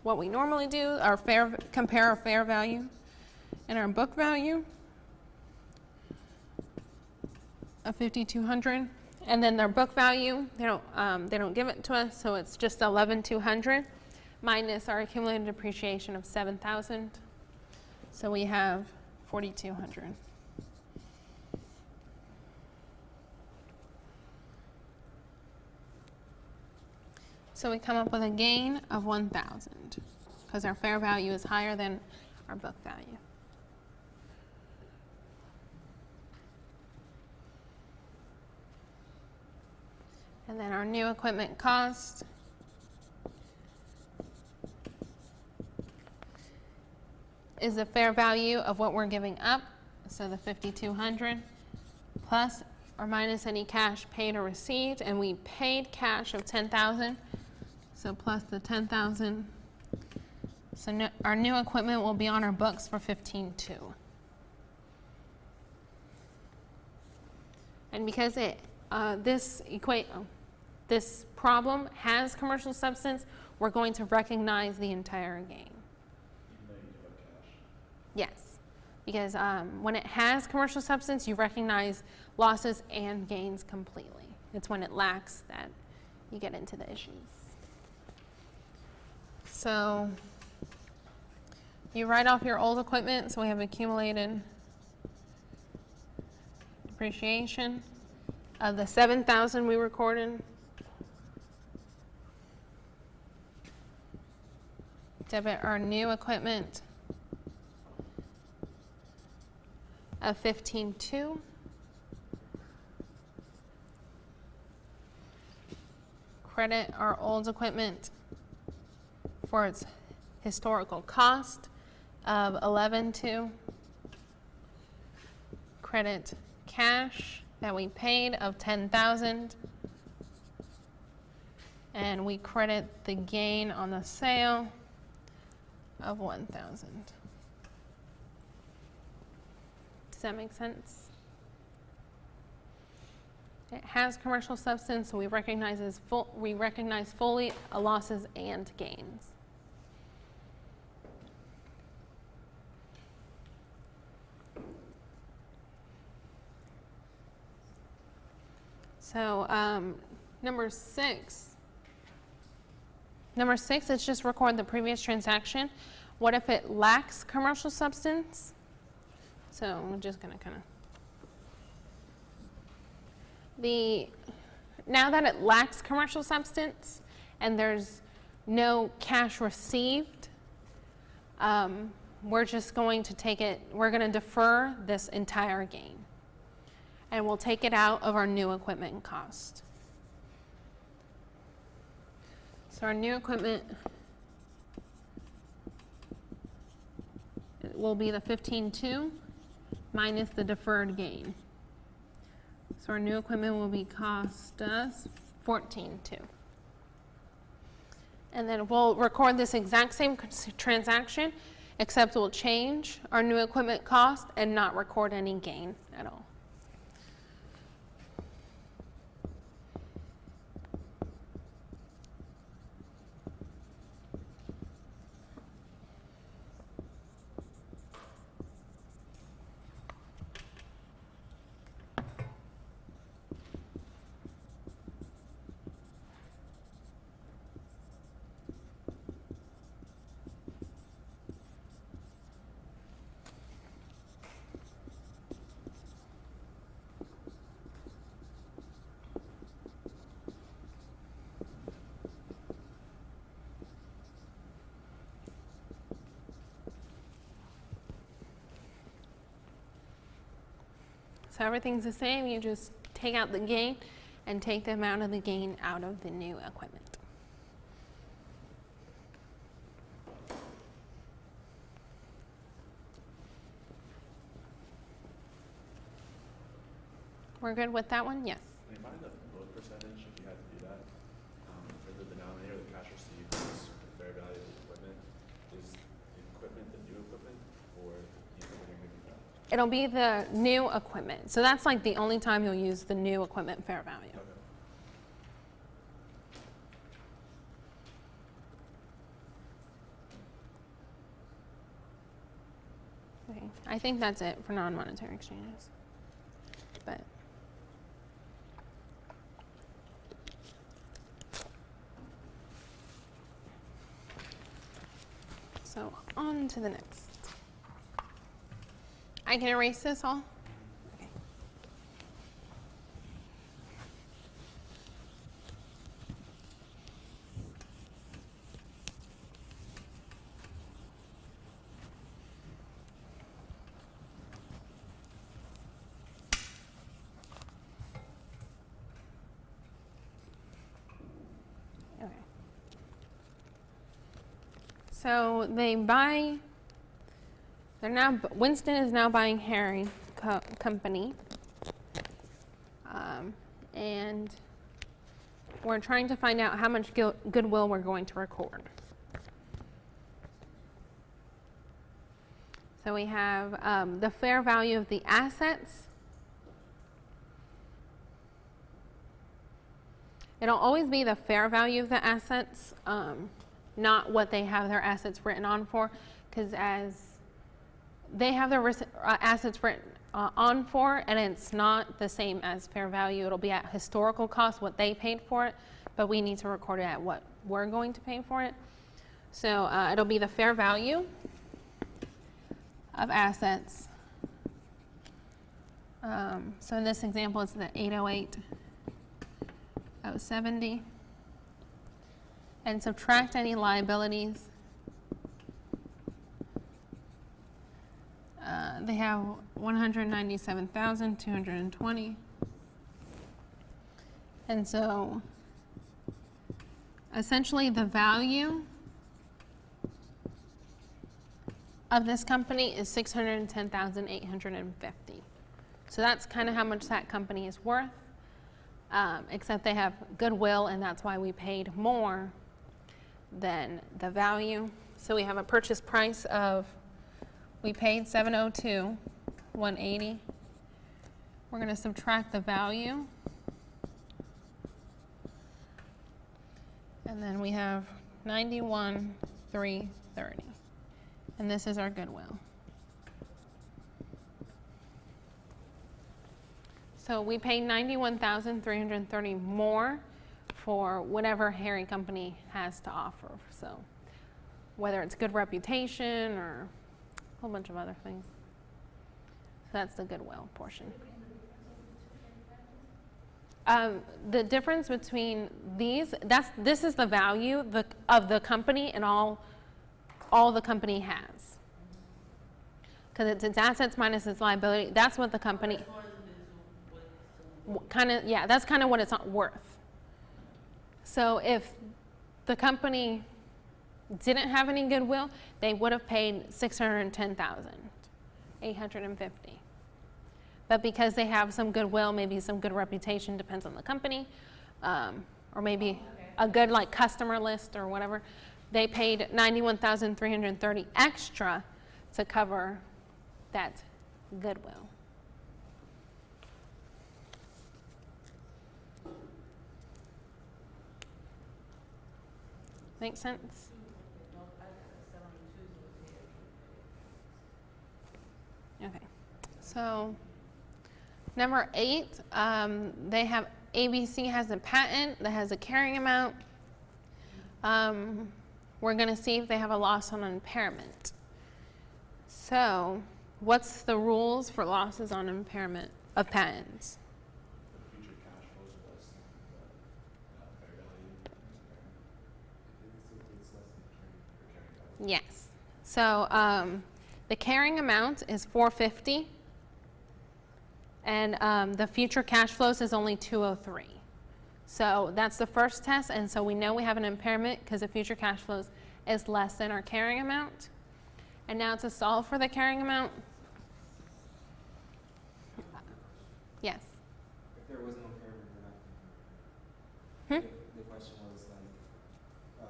what we normally do, compare our fair value and our book value of $5,200, and then their book value, they don't give it to us, so it's just $11,200 minus our accumulated depreciation of $7,000. So we have $4,200. So we come up with a gain of 1,000 because our fair value is higher than our book value. And then our new equipment cost is the fair value of what we're giving up, so the 5,200 plus or minus any cash paid or received, and we paid cash of 10,000, so plus the 10,000. So our new equipment will be on our books for 15,200. And because this problem has commercial substance, we're going to recognize the entire gain. Even though you give up cash. Yes, because when it has commercial substance, you recognize losses and gains completely. It's when it lacks that you get into the issues. So you write off your old equipment, so we have accumulated depreciation of the 7,000 we recorded. Debit our new equipment of 15,200. Credit our old equipment for its historical cost of 11,200. Credit cash that we paid of 10,000. And we credit the gain on the sale of 1,000. Does that make sense? It has commercial substance, so we recognize fully losses and gains. So number six, is just record the previous transaction. What if it lacks commercial substance? So I'm just going to kind of now that it lacks commercial substance and there's no cash received, we're just going to we're going to defer this entire gain. And we'll take it out of our new equipment cost. So our new equipment will be the 15,200 minus the deferred gain. So our new equipment will cost us 14,200. And then we'll record this exact same transaction, except we'll change our new equipment cost and not record any gain at all. So everything's the same, you just take out the gain and take the amount of the gain out of the new equipment. We're good with that one? Yes. Do you mind the book percentage if you had to do that? For the denominator, the cash received is the fair value of the equipment. Is the equipment the new equipment or the equipment you're giving back? It'll be the new equipment. So that's like the only time you'll use the new equipment fair value. Okay. Okay. I think that's it for non-monetary exchanges. But so on to the next. I can erase this all? Okay. So Winston is now buying Harry Company. And we're trying to find out how much goodwill we're going to record. So we have the fair value of the assets. It'll always be the fair value of the assets, not what they have their assets written on for, because as they have their assets written on for, and it's not the same as fair value. It'll be at historical cost, what they paid for it, but we need to record it at what we're going to pay for it. So it'll be the fair value of assets. So in this example, it's the 808,070. And subtract any liabilities. They have 197,220. And so essentially the value of this company is 610,850. So that's kind of how much that company is worth, except they have goodwill, and that's why we paid more than the value. So we have a purchase price of, we paid 702,180. We're going to subtract the value, and then we have 91,330. And this is our goodwill. So we paid 91,330 more for whatever Harry Company has to offer. So whether it's good reputation or a whole bunch of other things. So that's the goodwill portion. The difference between these, this is the value of the company and all the company has. Because it's its assets minus its liability. That's what the company, that's kind of what it's worth. So if the company didn't have any goodwill, they would have paid 610,850. But because they have some goodwill, maybe some good reputation, depends on the company, or maybe a good like customer list or whatever, they paid 91,330 extra to cover that goodwill. Make sense? Okay. So number 8, they have ABC has a patent that has a carrying amount. We're going to see if they have a loss on impairment. So what's the rules for losses on impairment of patents? The future cash flows less than the fair value. It's less than carrying. Yes. So the carrying amount is 450, and the future cash flows is only 203. So that's the first test, and so we know we have an impairment because the future cash flows is less than our carrying amount. And now to solve for the carrying amount. Yes. If there was no impairment, we're not. The question was like, you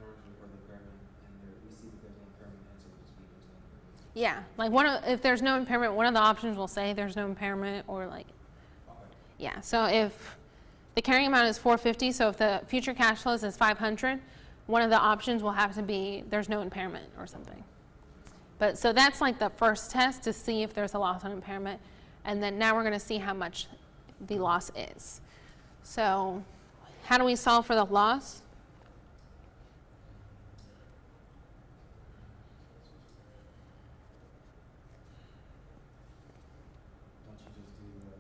don't report the impairment, and we see that there's no impairment, and so we just leave there's no impairment. Yeah, like if there's no impairment, one of the options will say there's no impairment, or like, Okay. yeah. So if the carrying amount is 450, so if the future cash flows is 500, one of the options will have to be there's no impairment or something. But so that's like the first test to see if there's a loss on impairment, and then now we're going to see how much the loss is. So how do we solve for the loss? Don't you just do the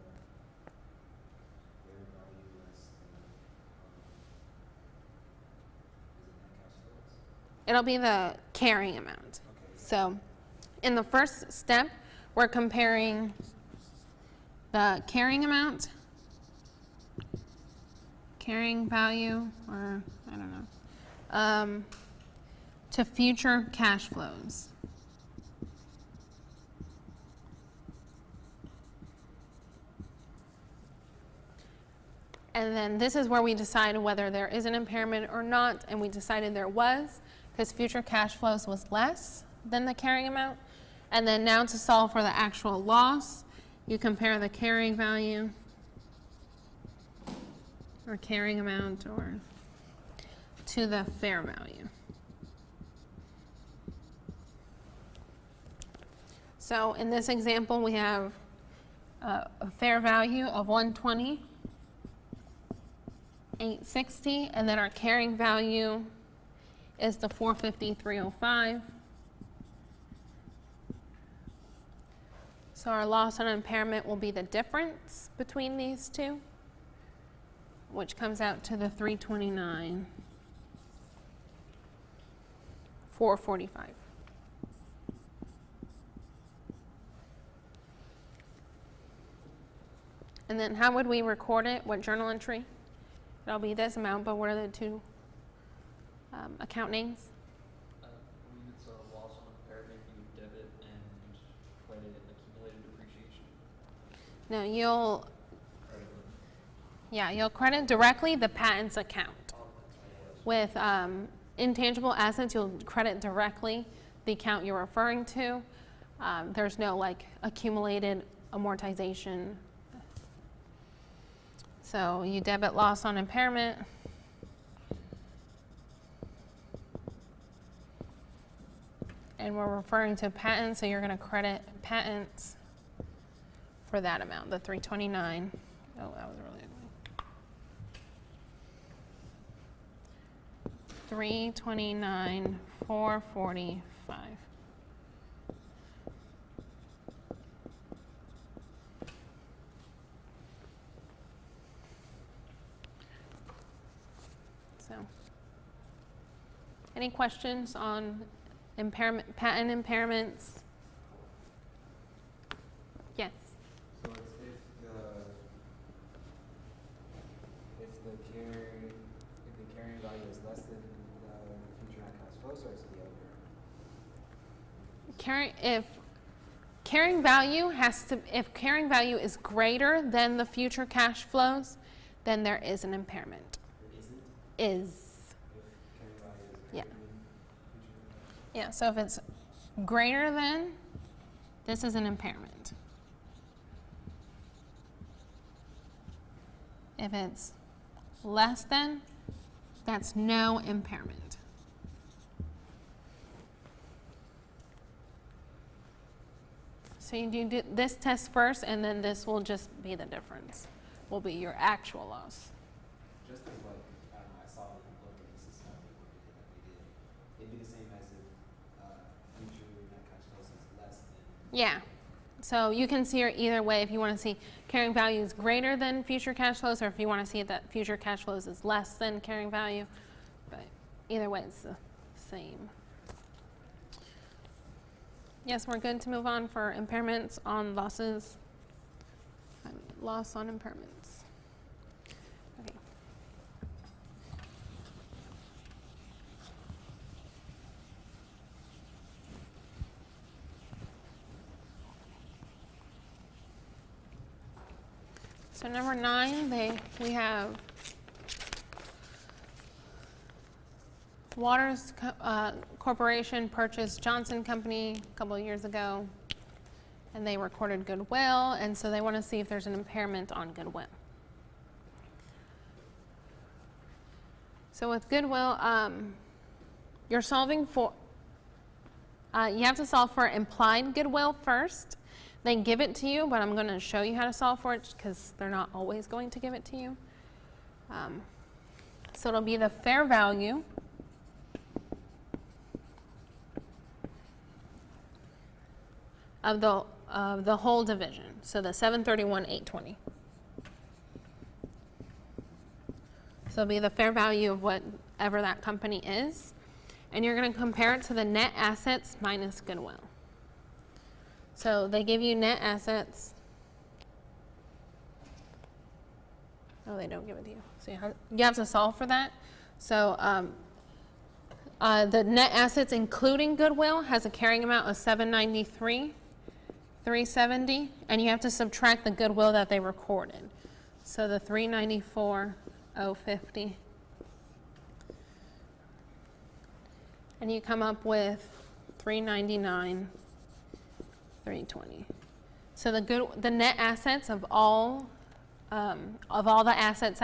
fair value less than, is it net cash flows? It'll be the carrying amount. Okay. So in the first step, we're comparing the carrying amount, carrying value, or I don't know, to future cash flows. And then this is where we decide whether there is an impairment or not, and we decided there was, because future cash flows was less than the carrying amount. And then now to solve for the actual loss, you compare the carrying value or carrying amount or to the fair value. So in this example, we have a fair value of 120,860, and then our carrying value is the 450,305. So our loss on impairment will be the difference between these two, which comes out to the 329,445. And then how would we record it? What journal entry? It'll be this amount, but what are the two account names? I believe it's a loss on impairment, you debit and credit accumulated depreciation. No, you'll credit directly the patents account. With intangible assets, you'll credit directly the account you're referring to. There's no like accumulated amortization. So you debit loss on impairment. And we're referring to patents, so you're going to credit patents for that amount, the 329. Oh, that was really ugly. 329,445. So, any questions on impairment, patent impairments? Yes. So it's if the carrying value is less than the future net cash flows, or is it the other? If carrying value is greater than the future cash flows, then there is an impairment. There isn't? Is. If carrying value is Yeah. greater than future net cash Yeah, so if it's greater than, this is an impairment. If it's less than, that's no impairment. So you do this test first, and then this will just be the difference, will be your actual loss. Just as like, I don't know, I saw the employment system that we did, it'd be the same as if future net cash flows is less than. Yeah. So you can see it either way if you want to see carrying value is greater than future cash flows, or if you want to see that future cash flows is less than carrying value. But either way, it's the same. Yes, we're good to move on for impairments on losses. Loss on impairments. Okay. So number 9, we have Waters Corporation purchased Johnson Company a couple of years ago, and they recorded goodwill, and so they want to see if there's an impairment on goodwill. So with goodwill, you're solving for, you have to solve for implied goodwill first. They give it to you, but I'm going to show you how to solve for it because they're not always going to give it to you. So it'll be the fair value of the whole division. So the 731,820. So it'll be the fair value of whatever that company is. And you're going to compare it to the net assets minus goodwill. So they give you net assets. Oh, they don't give it to you. So you have to solve for that. So The net assets including goodwill has a carrying amount of $793,370, and you have to subtract the goodwill that they recorded. So the $394,050. And you come up with $399,320. So the net assets of all the assets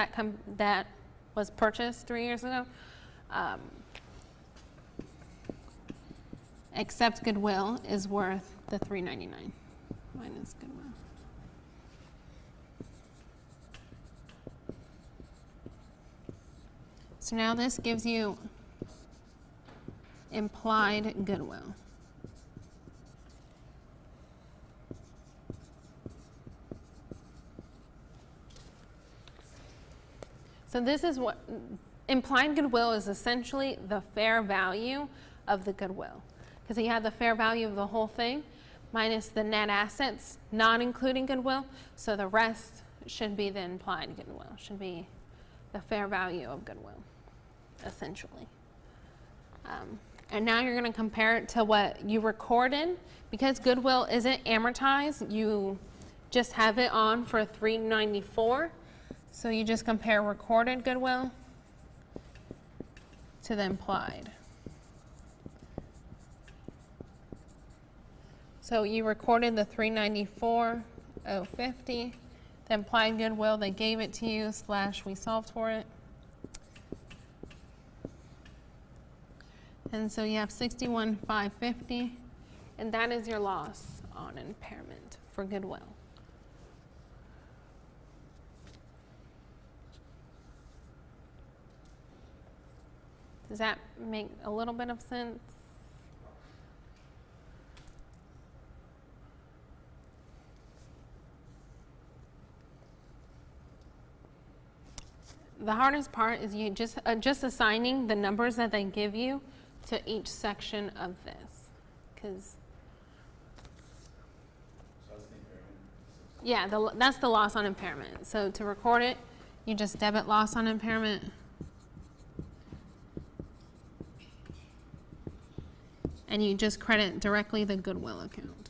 that was purchased 3 years ago, except goodwill, is worth the $399 minus goodwill. So now this gives you implied goodwill. So this is what implied goodwill is, essentially the fair value of the goodwill. Because you have the fair value of the whole thing minus the net assets, not including goodwill. So the rest should be the implied goodwill, should be the fair value of goodwill, essentially. And now you're going to compare it to what you recorded. Because goodwill isn't amortized, you just have it on for $394. So you just compare recorded goodwill to the implied. So you recorded the $394,050. The implied goodwill, they gave it to you / we solved for it. And so you have $61,550, and that is your loss on impairment for goodwill. Does that make a little bit of sense? The hardest part is you just assigning the numbers that they give you to each section of this, because So that's the impairment. yeah, that's the loss on impairment. So to record it, you just debit loss on impairment. And you just credit directly the goodwill account.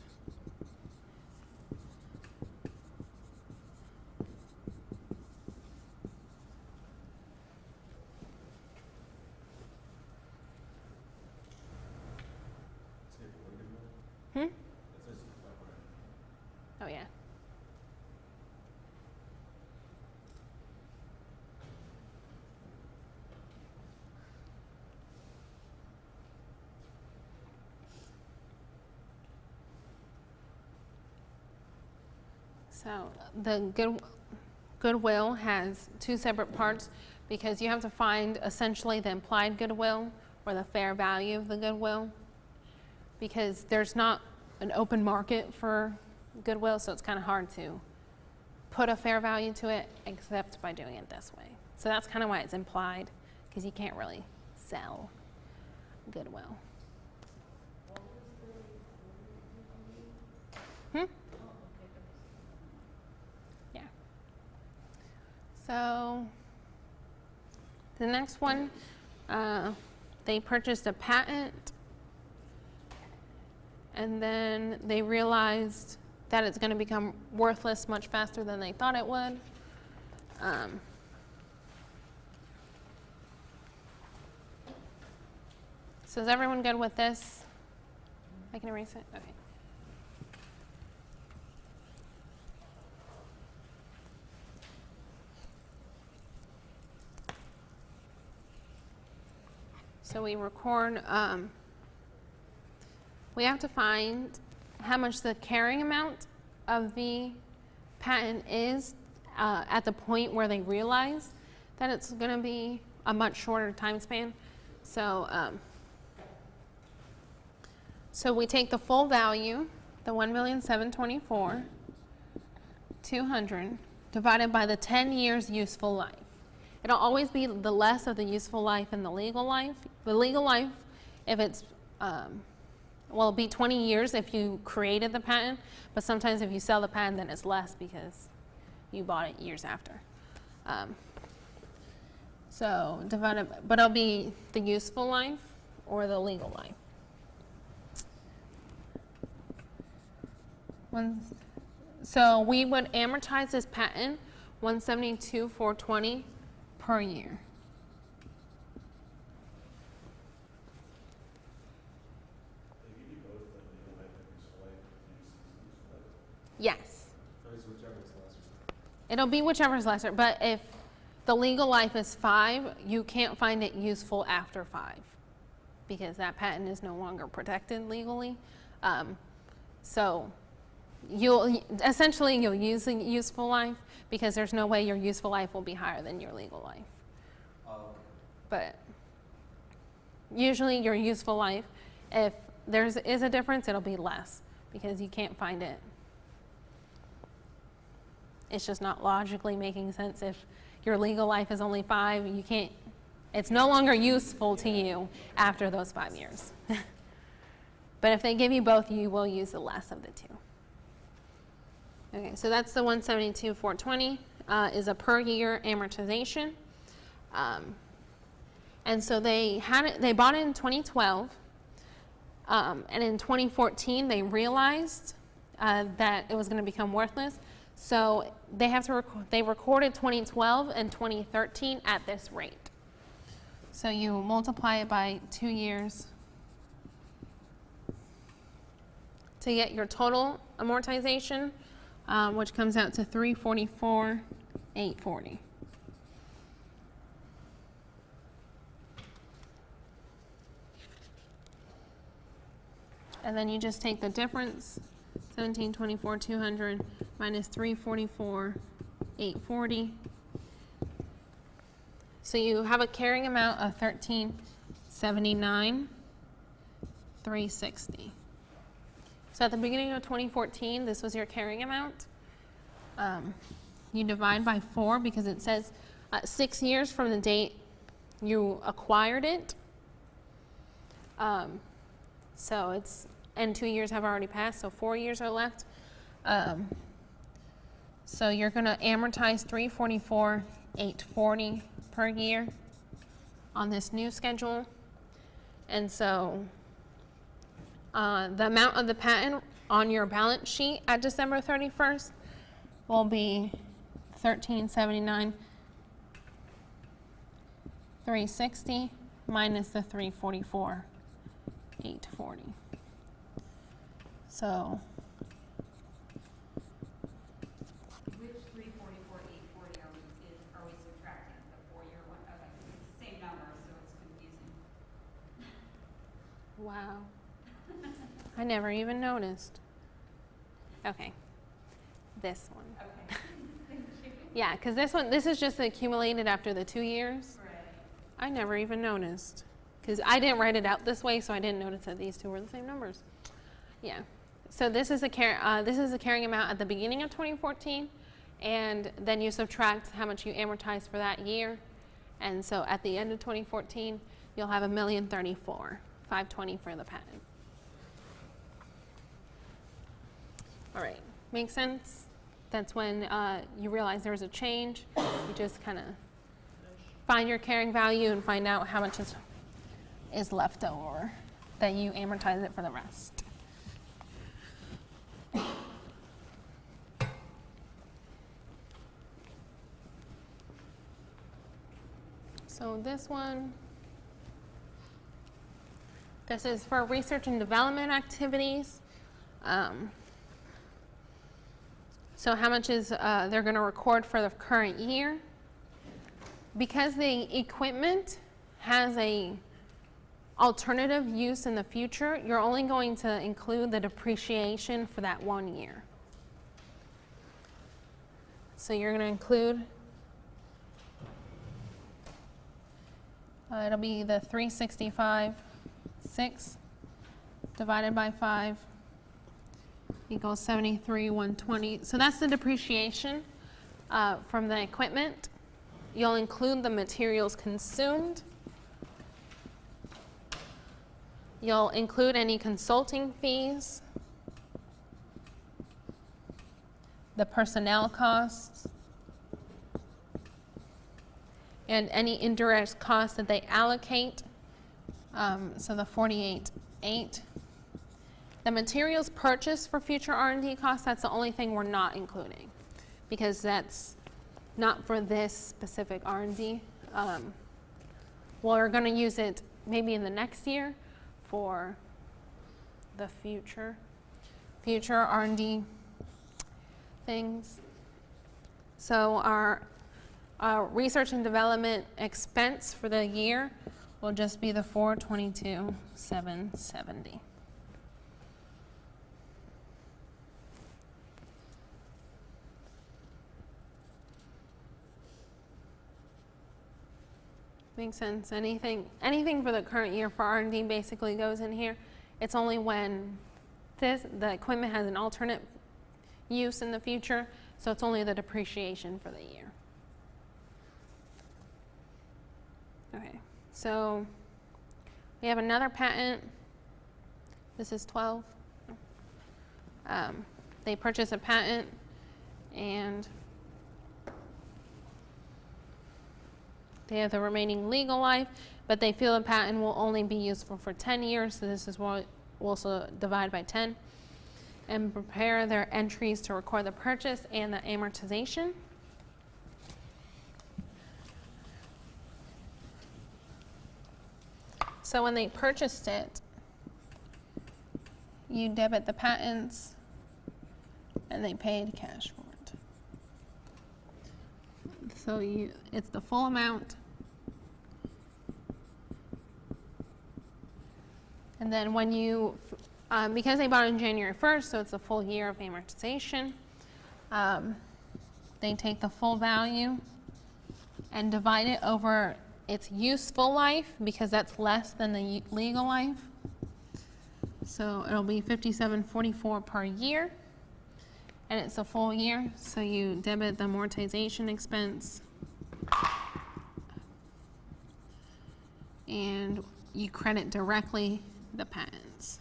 Say what goodwill? Hmm? It says, okay. Oh yeah. So the goodwill has two separate parts, because you have to find essentially the implied goodwill or the fair value of the goodwill, because there's not an open market for goodwill, so it's kind of hard to put a fair value to it except by doing it this way. So that's kind of why it's implied, because you can't really sell goodwill. Hmm? Yeah. So the next one, they purchased a patent, and then they realized that it's going to become worthless much faster than they thought it would. So is everyone good with this? I can erase it? Okay. So we record, we have to find how much the carrying amount of the patent is at the point where they realize that it's going to be a much shorter time span. So, so we take the full value, the $1,724,200, divided by the 10 years useful life. It'll always be the less of the useful life and the legal life. The legal life, if it's, well, it'll be 20 years if you created the patent, but sometimes if you sell the patent, then it's less because you bought it years after. So divided, but it'll be the useful life, or the legal life. So we would amortize this patent 172,420 per year. They give you both the legal life and useful life, useful life. Yes. Or is whichever is lesser? It'll be whichever is lesser, but if the legal life is 5, you can't find it useful after 5 because that patent is no longer protected legally. So you'll use the useful life because there's no way your useful life will be higher than your legal life. Oh, okay. But usually your useful life, if there is a difference, it'll be less because you can't find it. It's just not logically making sense. If your legal life is only 5, you can't, it's no longer useful to you after those 5 years. But if they give you both, you will use the less of the two. Okay, so that's the 172,420 is a per year amortization. And so they bought it in 2012, and in 2014 they realized that it was going to become worthless. So they have to they recorded 2012 and 2013 at this rate. So you multiply it by 2 years to get your total amortization, which comes out to $344,840. And then you just take the difference, 1,724,200 minus 344,840. So you have a carrying amount of 1,379,360. So at the beginning of 2014, this was your carrying amount. You divide by 4 because it says 6 years from the date you acquired it. So it's, and 2 years have already passed, so 4 years are left. So you're going to amortize $344,840 per year on this new schedule. And so the amount of the patent on your balance sheet at December 31st will be $1,379,360 minus the $344,840. So Which 344,840 are we subtracting? The 4-year one? Okay, it's the same number, so it's confusing. wow. I never even noticed. Okay. This one. Okay. Thank you. Yeah, because this is just accumulated after the 2 years. Right. I never even noticed. Because I didn't write it out this way, so I didn't notice that these two were the same numbers. Yeah. So this is the carrying amount at the beginning of 2014, and then you subtract how much you amortize for that year. And so at the end of 2014, you'll have $1,034,520 for the patent. All right, makes sense? That's when you realize there's a change. You just kind of find your carrying value and find out how much is left over, that you amortize it for the rest. So this one, this is for research and development activities. So how much is they're going to record for the current year? Because the equipment has a alternative use in the future, you're only going to include the depreciation for that 1 year. So you're going to include, it'll be the 365,6 divided by 5 equals 73,120. So that's the depreciation from the equipment. You'll include the materials consumed. You'll include any consulting fees, the personnel costs, and any indirect costs that they allocate So the 48.8. The materials purchased for future R&D costs, that's the only thing we're not including, because that's not for this specific R&D. We're going to use it maybe in the next year for the future R&D things. So our research and development expense for the year will just be the 422,770. Makes sense. Anything for the current year for R&D basically goes in here. It's only when the equipment has an alternate use in the future, so it's only the depreciation for the year. Okay, so we have another patent. This is 12. They purchase a patent and they have the remaining legal life, but they feel the patent will only be useful for 10 years, so this is what we'll also divide by 10, and prepare their entries to record the purchase and the amortization. So when they purchased it, you debit the patents, and they paid cash for it. So it's the full amount. And then when you, because they bought it on January 1st, so it's a full year of amortization, they take the full value and divide it over its useful life, because that's less than the legal life. So it'll be $57.44 per year, and it's a full year, so you debit the amortization expense and you credit directly the patents.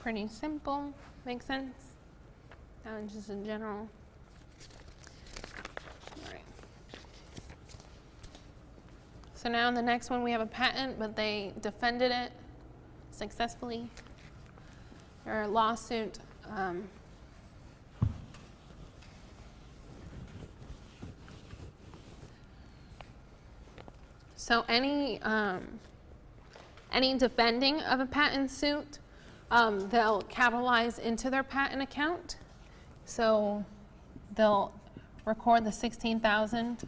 Pretty simple, makes sense? That one's just in general. All right. So now in the next one we have a patent, but they defended it successfully. Their lawsuit so any defending of a patent suit, they'll capitalize into their patent account. So they'll record the $16,000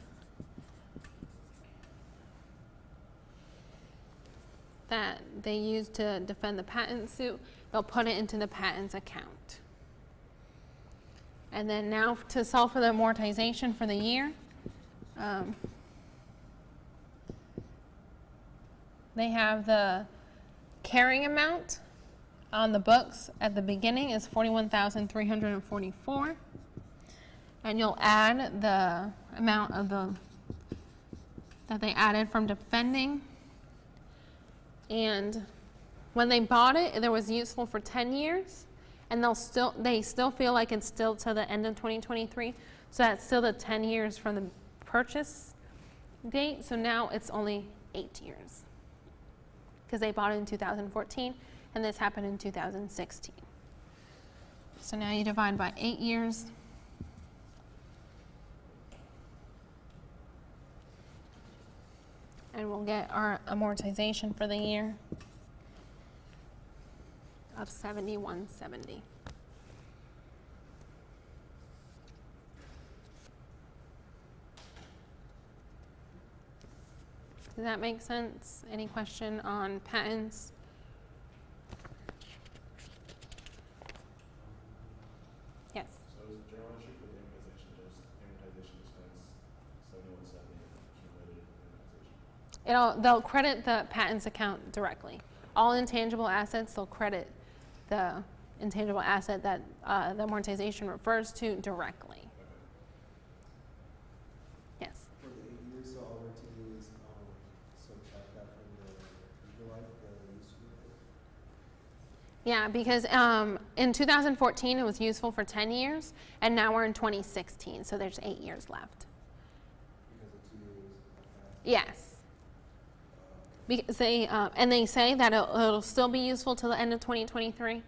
that they used to defend the patent suit. They'll put it into the patents account. And then now to solve for the amortization for the year, they have the carrying amount on the books at the beginning is $41,344, and you'll add the amount of that they added from defending. And when they bought it, it was useful for 10 years, and they still feel like it's still to the end of 2023, so that's still the 10 years from the purchase date. So now it's only 8 years, because they bought it in 2014, and this happened in 2016. So now you divide by 8 years. And we'll get our amortization for the year of $71.70. Does that make sense? Any question on patents? Yes. So is the journal entry for the amortization expense 7170 accumulated amortization? They'll credit the patents account directly. All intangible assets, they'll credit the intangible asset that the amortization refers to directly. Okay. Yes. For the 8 years, so all we're to do is subtract that from the legal life, the useful life? Yeah, because in 2014 it was useful for 10 years, and now we're in 2016, so there's 8 years left. Because of 2 years of that. Yes. Because they say that it'll still be useful till the end of 2023,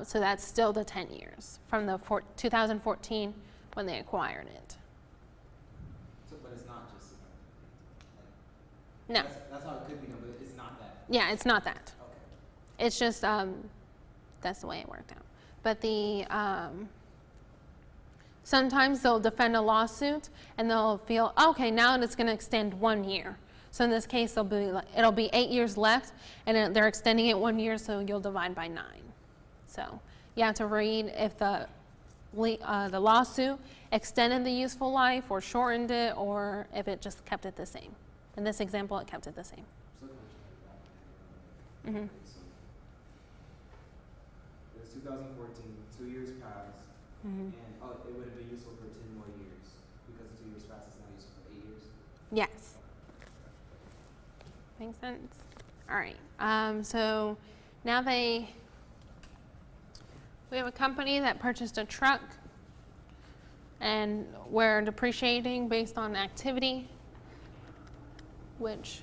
so that's still the 10 years from the 2014 when they acquired it. So, but it's not just like, No. That's how it could be done, but it's not that. Yeah, it's not that. Okay. It's just that's the way it worked out. But sometimes they'll defend a lawsuit and they'll feel, okay, now it's going to extend 1 year. So in this case, it'll be 8 years left, and they're extending it 1 year, so you'll divide by 9. So you have to read if the lawsuit extended the useful life or shortened it, or if it just kept it the same. In this example, it kept it the same. So it's Mm-hmm. It's 2014, 2 years passed, Mm-hmm. and it would have been useful for 10 more years because the 2 years passed. It's now useful for 8 years. Yes. Makes sense? All right. So now we have a company that purchased a truck, and we're depreciating based on activity, which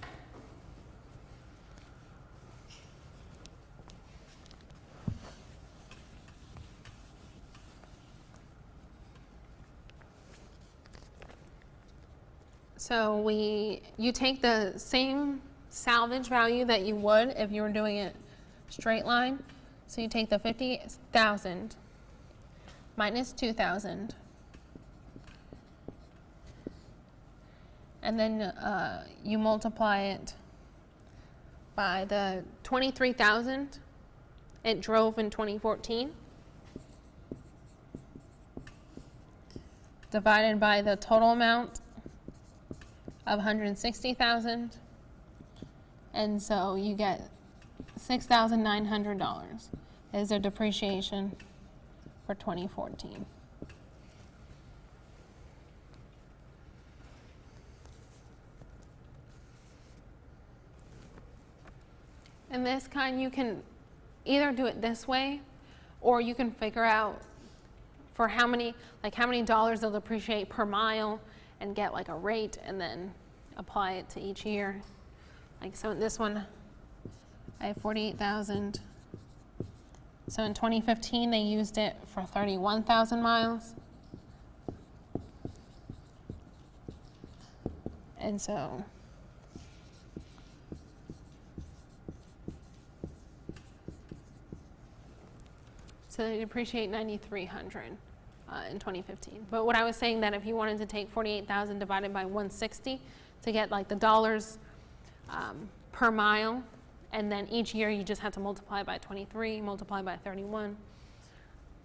so you take the same salvage value that you would if you were doing it straight line. So you take the 50,000 minus 2,000, and then you multiply it by the 23,000 it drove in 2014, divided by the total amount of 160,000, and so you get $6,900 is their depreciation for 2014. In this kind, you can either do it this way, or you can figure out for how many dollars they'll depreciate per mile and get like a rate and then apply it to each year. Like, so in this one, I have 48,000. So in 2015, they used it for 31,000 miles. And so they depreciate 9,300 in 2015. But what I was saying, that if you wanted to take 48,000 divided by 160 to get like the dollars per mile, and then each year you just have to multiply by 23, multiply by 31.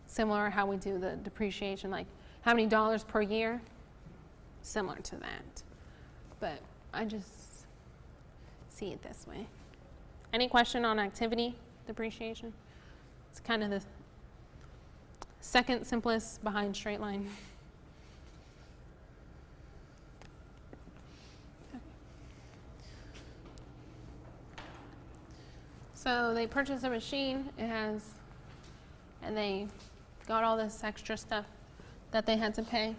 Similar how we do the depreciation, like how many dollars per year? Similar to that. But I just see it this way. Any question on activity depreciation? It's kind of the second simplest behind straight line. So they purchased a machine, and they got all this extra stuff that they had to pay.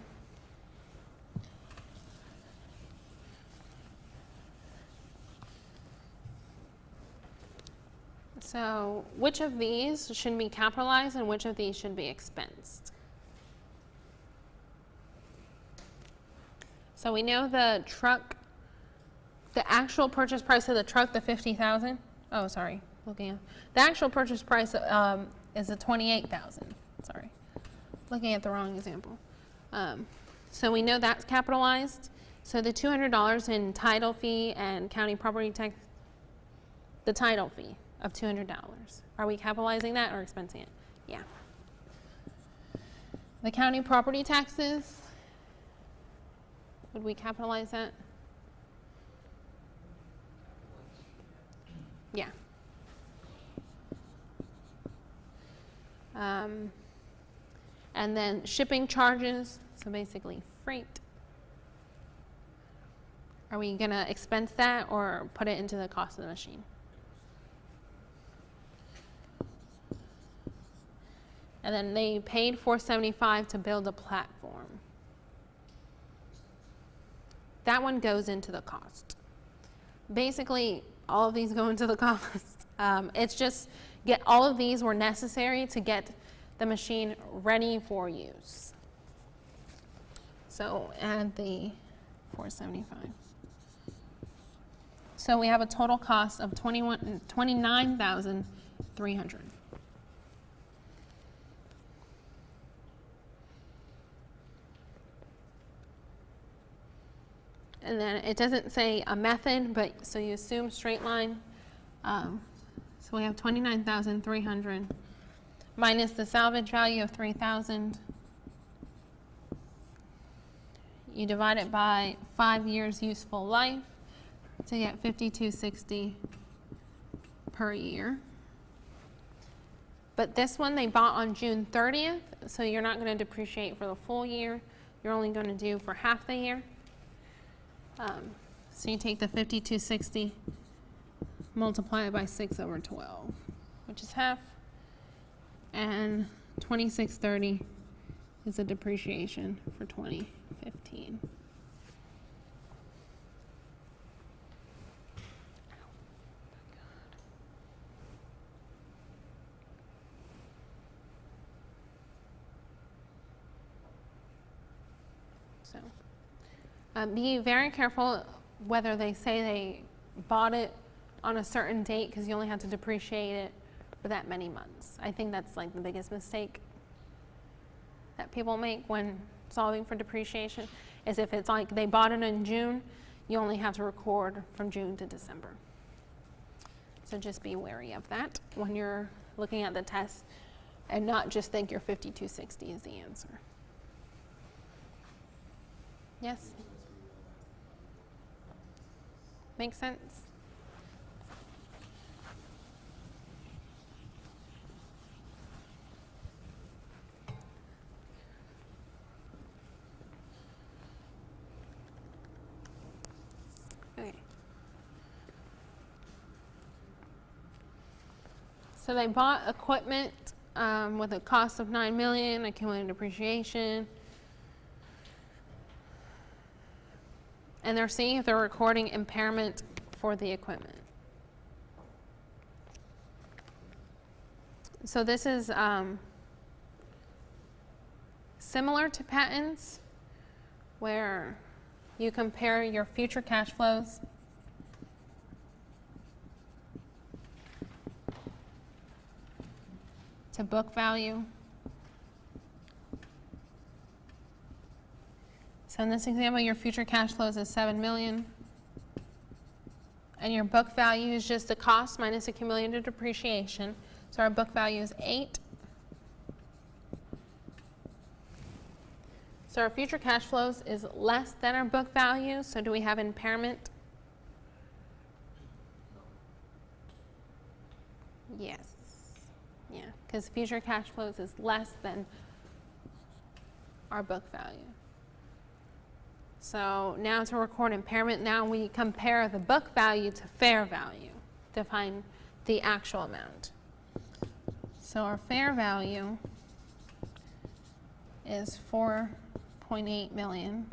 So which of these should be capitalized and which of these should be expensed? So we know the truck, the actual purchase price of the truck, the 50,000. Oh, sorry. Looking at the actual purchase price is the 28,000. Sorry, looking at the wrong example. So we know that's capitalized. So the $200 in title fee and county property tax, the title fee of $200. Are we capitalizing that or expensing it? Yeah. The county property taxes, would we capitalize that? Yeah. And then shipping charges, so basically freight. Are we going to expense that or put it into the cost of the machine? And then they paid $475 to build a platform. That one goes into the cost. Basically, all of these go into the cost. It's just all of these were necessary to get the machine ready for use. So add the $475. So we have a total cost of $29,300. And then it doesn't say a method, but so you assume straight line. So we have 29,300 minus the salvage value of 3,000. You divide it by 5 years useful life to get 5,260 per year. But this one they bought on June 30th, so you're not going to depreciate for the full year. You're only going to do for half the year. So you take the 5,260, multiply it by 6/12, which is half, and 2,630 is the depreciation for 2015. So. Be very careful whether they say they bought it on a certain date because you only have to depreciate it for that many months. I think that's like the biggest mistake that people make when solving for depreciation is if it's like they bought it in June, you only have to record from June to December. So just be wary of that when you're looking at the test and not just think your 5,260 is the answer. Yes? Make sense? Okay. So they bought equipment with a cost of $9 million, accumulated depreciation. And they're seeing if they're recording impairment for the equipment. So this is similar to patents, where you compare your future cash flows to book value. So in this example, your future cash flows is $7 million. And your book value is just the cost minus accumulated depreciation. So our book value is 8. So our future cash flows is less than our book value. So do we have impairment? Yes. Yeah, because future cash flows is less than our book value. So now to record impairment, now we compare the book value to fair value to find the actual amount. So our fair value is $4.8 million.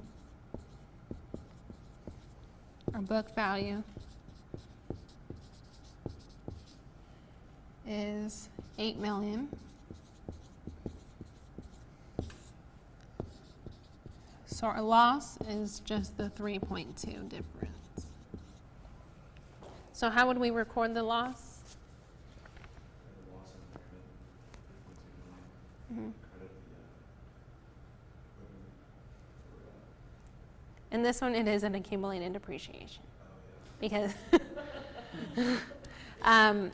Our book value is $8 million. So our loss is just the 3.2 difference. So how would we record the loss? The loss and impairment, 3.2 million. Credit the equipment for In this one, it is an accumulated depreciation. Because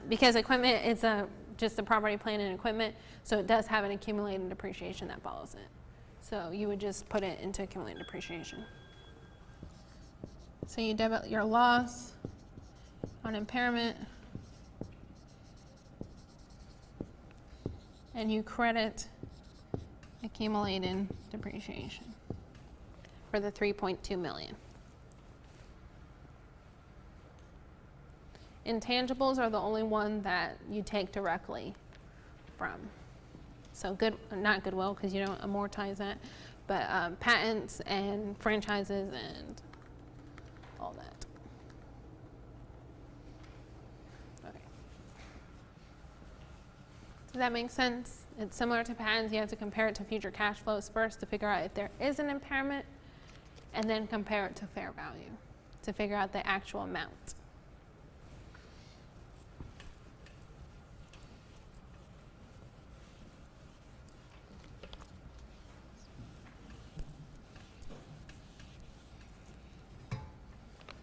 because equipment is just a property, plant, and equipment, so it does have an accumulated depreciation that follows it. So you would just put it into accumulated depreciation. So you debit your loss on impairment, and you credit accumulated depreciation for the 3.2 million. Intangibles are the only one that you take directly from. So not goodwill because you don't amortize that, but patents and franchises and all that. Okay. Does that make sense? It's similar to patents. You have to compare it to future cash flows first to figure out if there is an impairment, and then compare it to fair value to figure out the actual amount.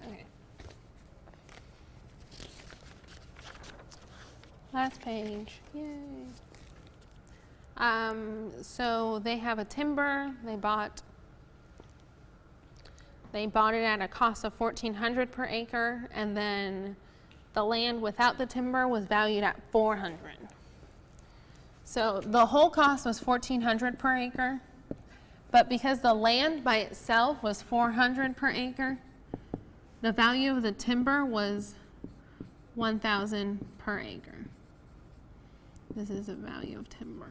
Okay. Last page. Yay. So they have a timber. They bought it at a cost of $1,400 per acre, and then the land without the timber was valued at $400. So the whole cost was $1,400 per acre, but because the land by itself was $400 per acre, the value of the timber was $1,000 per acre. This is the value of timber.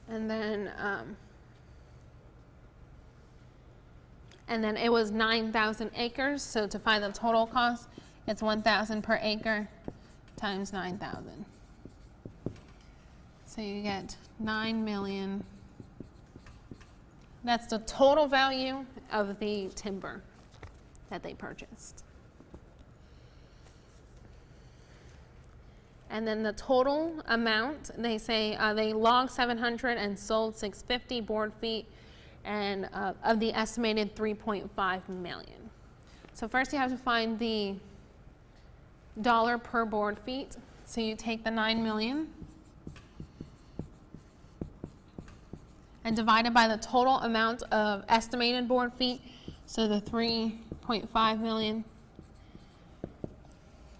And then it was 9,000 acres. So to find the total cost, it's 1,000 per acre times 9,000. So you get 9 million. That's the total value of the timber that they purchased. And then the total amount, they say they logged 700 and sold 650 board feet, and of the estimated 3.5 million. So first you have to find the dollar per board feet. So you take the 9 million and divide it by the total amount of estimated board feet. So the 3.5 million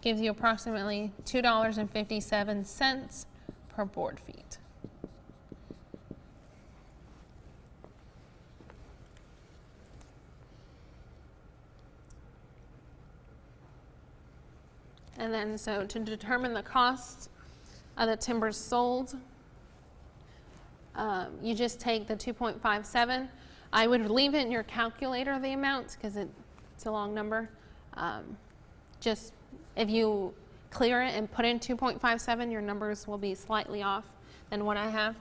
gives you approximately $2.57 per board feet. And then so to determine the cost of the timber sold, you just take the 2.57. I would leave it in your calculator, the amount, because it's a long number. Just if you clear it and put in 2.57, your numbers will be slightly off than what I have.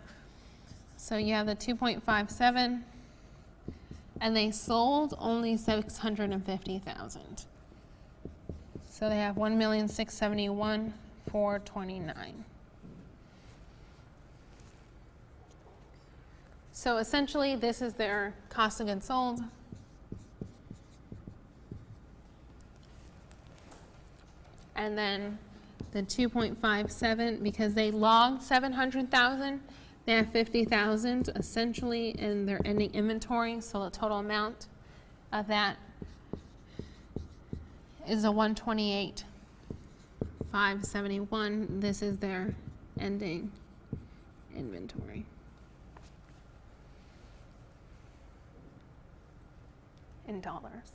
So you have the 2.57, and they sold only 650,000. So they have 1,671,429. So essentially, this is their cost of goods sold. And then the 2.57, because they logged 700,000, they have 50,000 essentially in their ending inventory. So the total amount of that is a 128,571. This is their ending inventory. In dollars.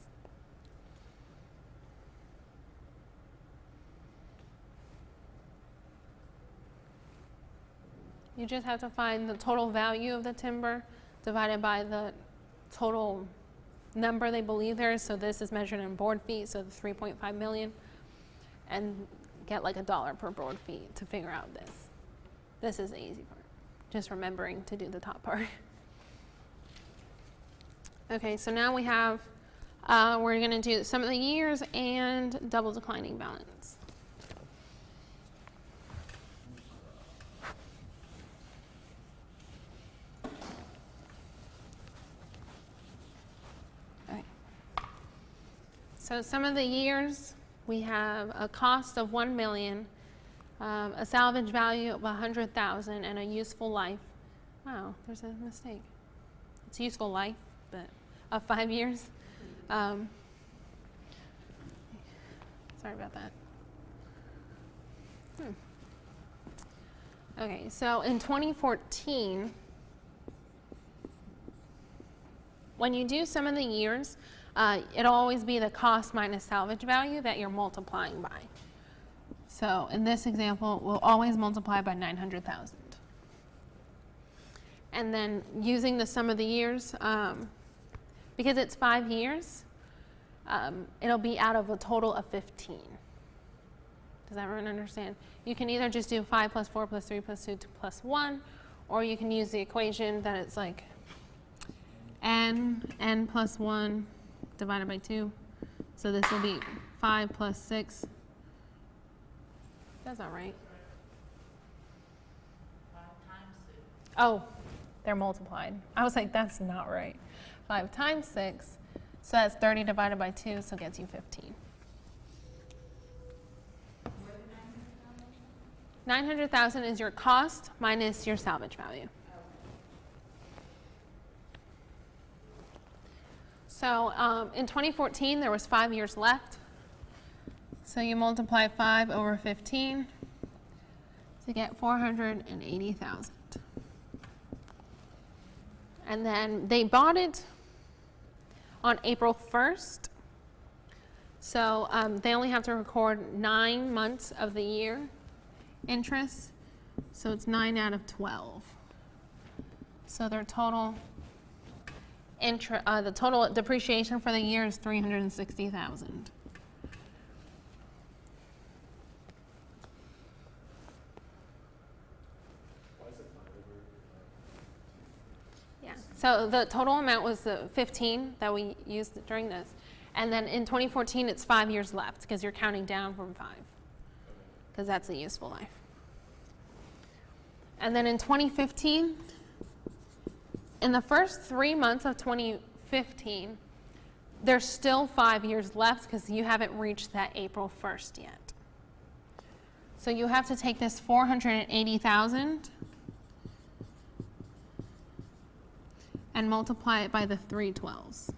You just have to find the total value of the timber divided by the total number they believe there is. So this is measured in board feet, so the 3.5 million, and get like $1 per board feet to figure out this. This is the easy part, just remembering to do the top part. Okay, so now we have, we're going to do some of the years and double declining balance. Okay. So some of the years, we have a cost of 1 million, a salvage value of 100,000, and a useful life. Wow, there's a mistake. It's useful life, but of 5 years. Sorry about that. Okay, so in 2014, when you do some of the years, it'll always be the cost minus salvage value that you're multiplying by. So in this example, we'll always multiply by 900,000. And then using the sum of the years, because it's 5 years, it'll be out of a total of 15. Does everyone understand? You can either just do 5 plus 4 plus 3 plus 2 plus 1, or you can use the equation that it's like n plus 1 divided by 2. So this will be 5 plus 6. That's not right. 5 times 6. Oh, they're multiplied. I was like, that's not right. 5 times 6, so that's 30 divided by 2, so it gets you 15. 900,000 is your cost minus your salvage value. So in 2014, there was 5 years left. So you multiply 5 over 15 to get 480,000. And then they bought it on April 1st. So they only have to record 9 months of the year interest. So it's 9 out of 12. So their total the total depreciation for the year is 360,000. Yeah. So the total amount was the 15 that we used during this, and then in 2014 it's 5 years left because you're counting down from 5, because that's the useful life. And then in 2015. In the first 3 months of 2015, there's still 5 years left because you haven't reached that April 1st yet. So you have to take this 480,000 and multiply it by the 3/12.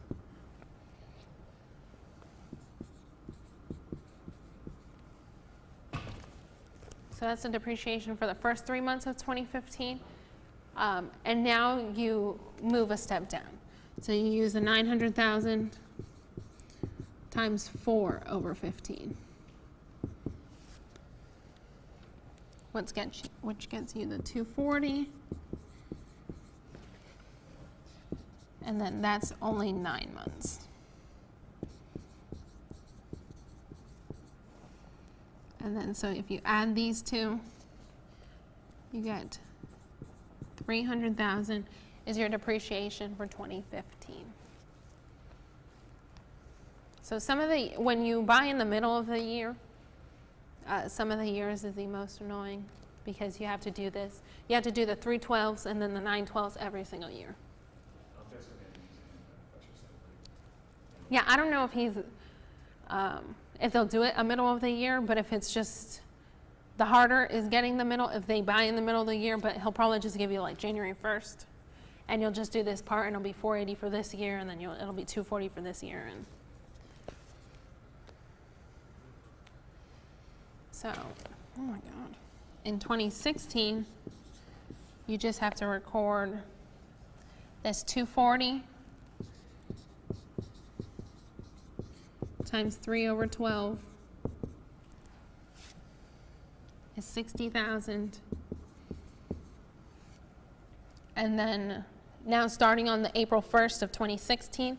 So that's the depreciation for the first 3 months of 2015. And now you move a step down. So you use the 900,000 times 4 over 15. Which gets you the 240. And then that's only 9 months. And then so if you add these two, you get 300,000 is your depreciation for 2015. So when you buy in the middle of the year, some of the years is the most annoying because you have to do this. You have to do the 3/12s and then the 9/12s every single year. Yeah, I don't know if they'll do it a middle of the year, but if it's just the harder is getting the middle, if they buy in the middle of the year, but he'll probably just give you like January 1st, and you'll just do this part, and it'll be 480 for this year, and then it'll be 240 for this year, and so, oh my God. In 2016, you just have to record this 240 times 3 over 12. Is 60,000. And then now starting on the April 1st of 2016,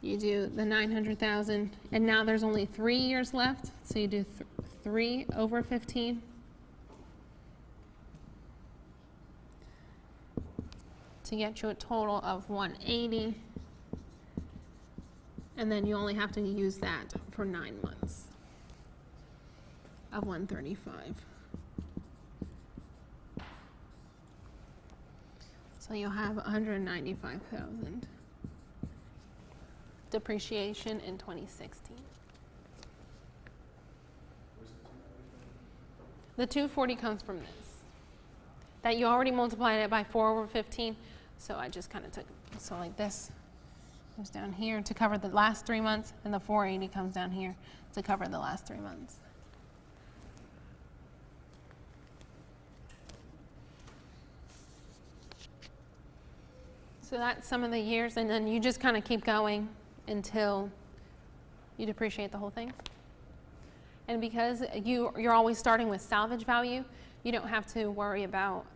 you do the 900,000, and now there's only 3 years left, so you do 3 over 15. To get you a total of 180, and then you only have to use that for 9 months. Of 135. So you'll have 195,000 depreciation in 2016. The 240 comes from this. That you already multiplied it by 4 over 15, so I just kind of took, so like this goes down here to cover the last 3 months, and the 480 comes down here to cover the last 3 months. So that's some of the years, and then you just kind of keep going until you depreciate the whole thing. And because you're always starting with salvage value, you don't have to worry about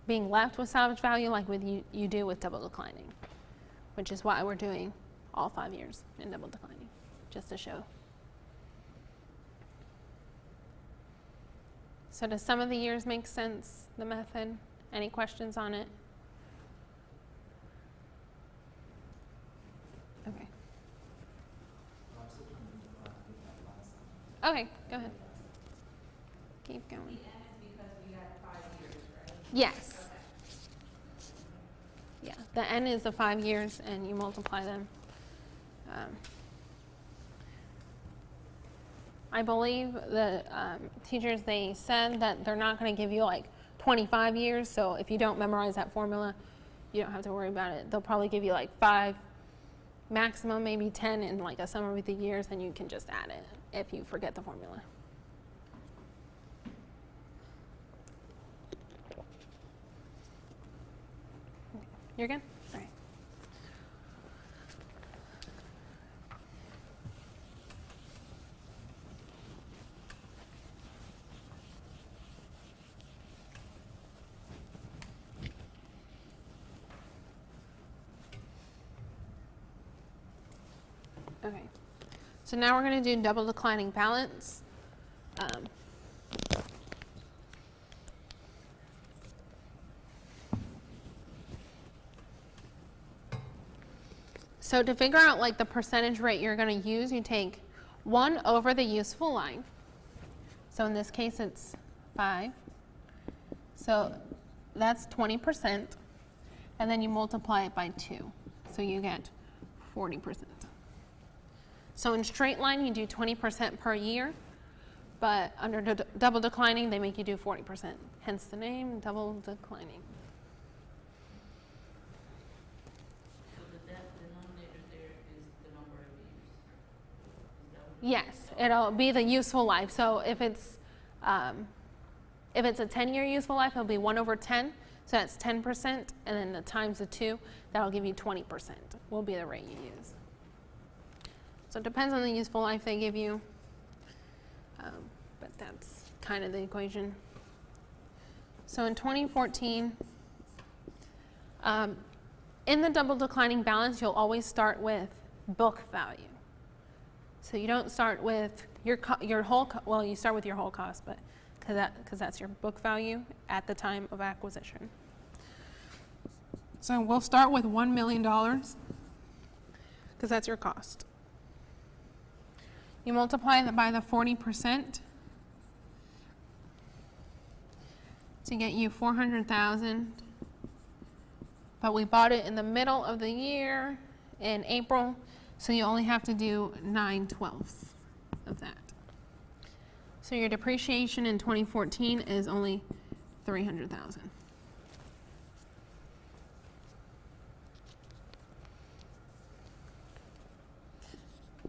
being left with salvage value like with you do with double declining, which is why we're doing all 5 years in double declining, just to show. So does some of the years make sense, the method? Any questions on it? Okay. I'm still trying to get that last one. Okay, go ahead. Keep The going. end is because we got 5 years, right? Yes. Okay. Yeah, the N is the 5 years and you multiply them. I believe the teachers, they said that they're not going to give you like 25 years, so if you don't memorize that formula, you don't have to worry about it. They'll probably give you like 5, maximum maybe 10 in like a summary of the years, and you can just add it if you forget the formula. You're good? All right. Okay. So now we're going to do double declining balance. So to figure out like the percentage rate you're going to use, you take 1 over the useful life. So in this case, it's 5. So that's 20%. And then you multiply it by 2. So you get 40%. So in straight line, you do 20% per year. But under double declining, they make you do 40%. Hence the name, double declining. Denominator there is the number of years. Is that what Yes, it'll be the useful life. So if it's a 10-year useful life, it'll be 1 over 10. So that's 10%, and then the times the 2, that'll give you 20%. Will be the rate you use. So it depends on the useful life they give you, but that's kind of the equation. So in 2014, in the double declining balance, you'll always start with book value. So you don't start with your whole, well, you start with your whole cost, but because that's your book value at the time of acquisition. So we'll start with $1 million because that's your cost. You multiply that by the 40% to get you 400,000. But we bought it in the middle of the year in April, so you only have to do 9/12 of that. So your depreciation in 2014 is only 300,000.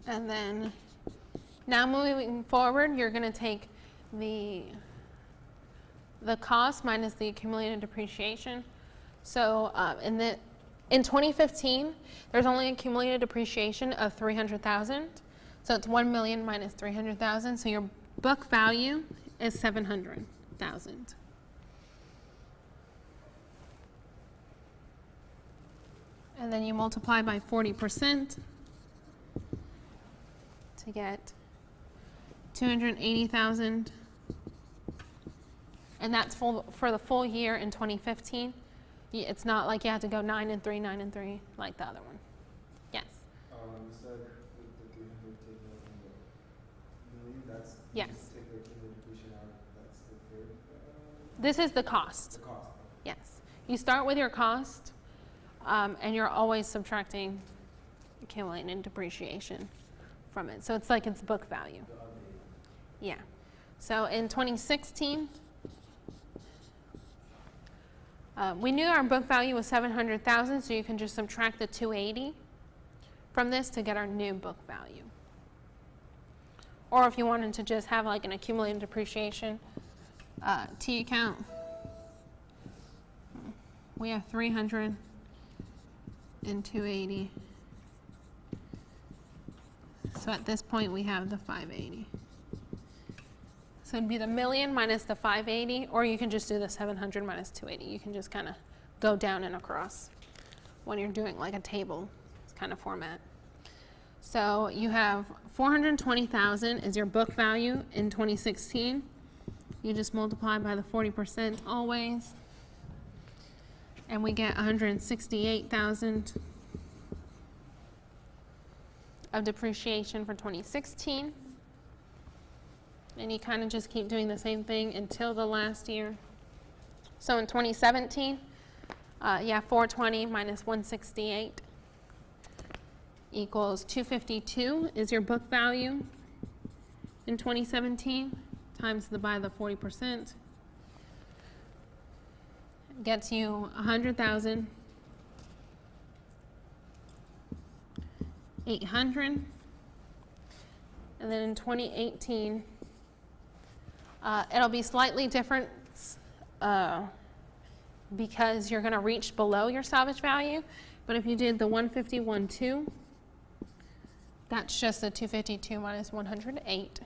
And then now moving forward, you're going to take the cost minus the accumulated depreciation. So in 2015, there's only accumulated depreciation of 300,000. So it's 1 million minus 300,000. So your book value is 700,000. And then you multiply by 40% to get 280,000. And that's for the full year in 2015. It's not like you have to go 9 and 3, 9 and 3 like the other one. Yes. You said with the 300 take out from the million, that's, Yes. you just take the accumulated depreciation out, that's the third, This is the cost. the cost. Yes. You start with your cost, and you're always subtracting accumulated depreciation from it. So it's like it's book value. The other. Yeah. So in 2016, we knew our book value was 700,000, so you can just subtract the 280 from this to get our new book value. Or if you wanted to just have like an accumulated depreciation T account, we have 300 and 280. So at this point, we have the 580. So it'd be the million minus the 580, or you can just do the 700 minus 280. You can just kind of go down and across when you're doing like a table kind of format. So you have 420,000 is your book value in 2016. You just multiply by the 40% always. And we get 168,000 of depreciation for 2016. And you kind of just keep doing the same thing until the last year. So in 2017, 420 minus 168 equals 252 is your book value in 2017 times by the 40%. Gets you 100,000, 800, and then in 2018, it'll be slightly different because you're going to reach below your salvage value. But if you did the 151.2, that's just the 252 minus 108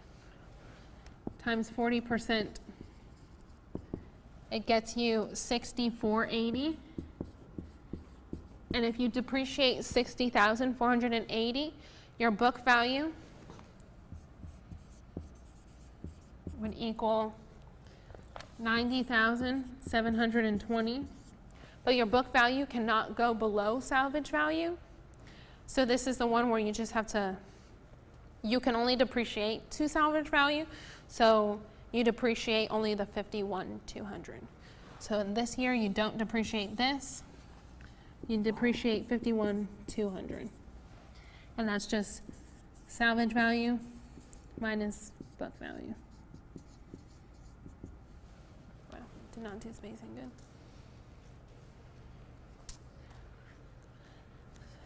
times 40%. It gets you 6480. And if you depreciate 60,480, your book value would equal 90,720. But your book value cannot go below salvage value. So this is the one where you just have to, you can only depreciate to salvage value. So you depreciate only the 51,200. So in this year, you don't depreciate this. You depreciate 51,200. And that's just salvage value minus book value. Wow, did not do spacing good.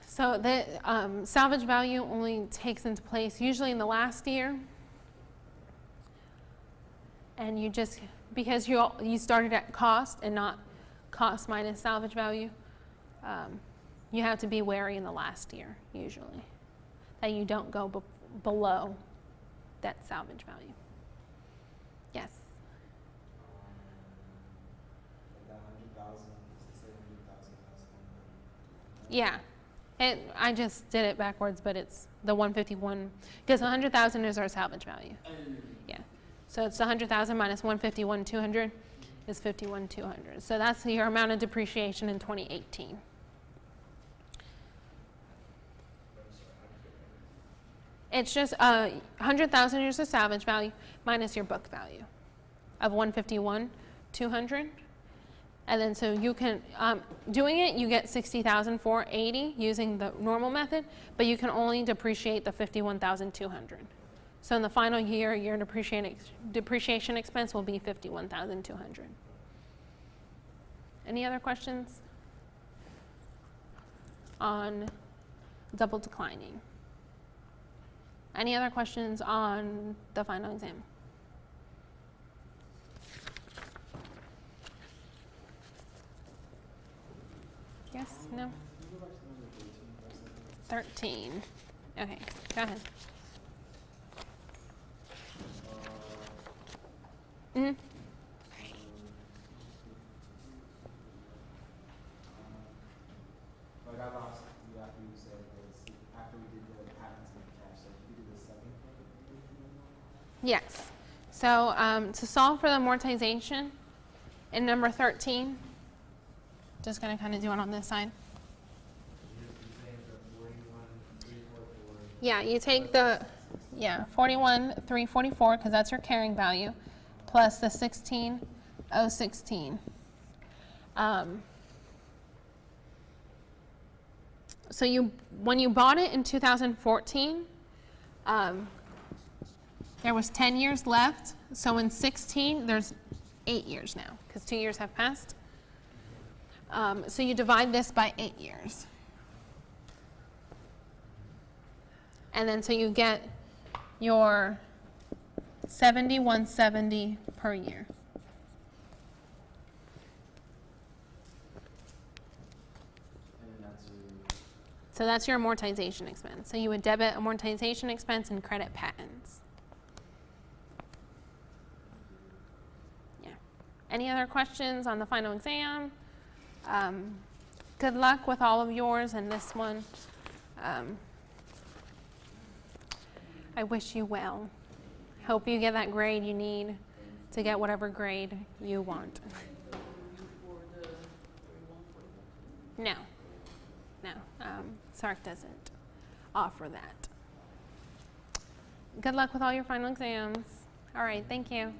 So the salvage value only takes into place usually in the last year. And you just, because you started at cost and not cost minus salvage value, you have to be wary in the last year, usually, that you don't go below that salvage value. Yes? Like that 100,000, say 100,000 Yeah. I just did it backwards, but it's the 151, because 100,000 is our salvage value. Yeah. So it's 100,000 minus 151,200 is 51,200. So that's your amount of depreciation in 2018. It's just 100,000 is the salvage value minus your book value of 151,200. And then so you can, doing it, you get 60,480 using the normal method, but you can only depreciate the 51,200. So in the final year, your depreciation expense will be 51,200. Any other questions on double declining? Any other questions on the final exam? Yes? No? 13. Okay, go ahead. Mm-hmm. Like I lost you after you said this, after we did the patents and cash, so we did the second one? Yes. So to solve for the amortization in number 13, just going to kind of do it on this side. Yeah, you take the 41,344 because that's your carrying value, plus the 16,016. So when you bought it in 2014, there was 10 years left. So in 16, there's 8 years now because 2 years have passed. So you divide this by 8 years. And then so you get your 7,170 per year. So that's your amortization expense. So you would debit amortization expense and credit patents. Yeah. Any other questions on the final exam? Good luck with all of yours and this one. I wish you well. Hope you get that grade you need to get whatever grade you want. No, no, SARC doesn't offer that. Good luck with all your final exams. All right, thank you.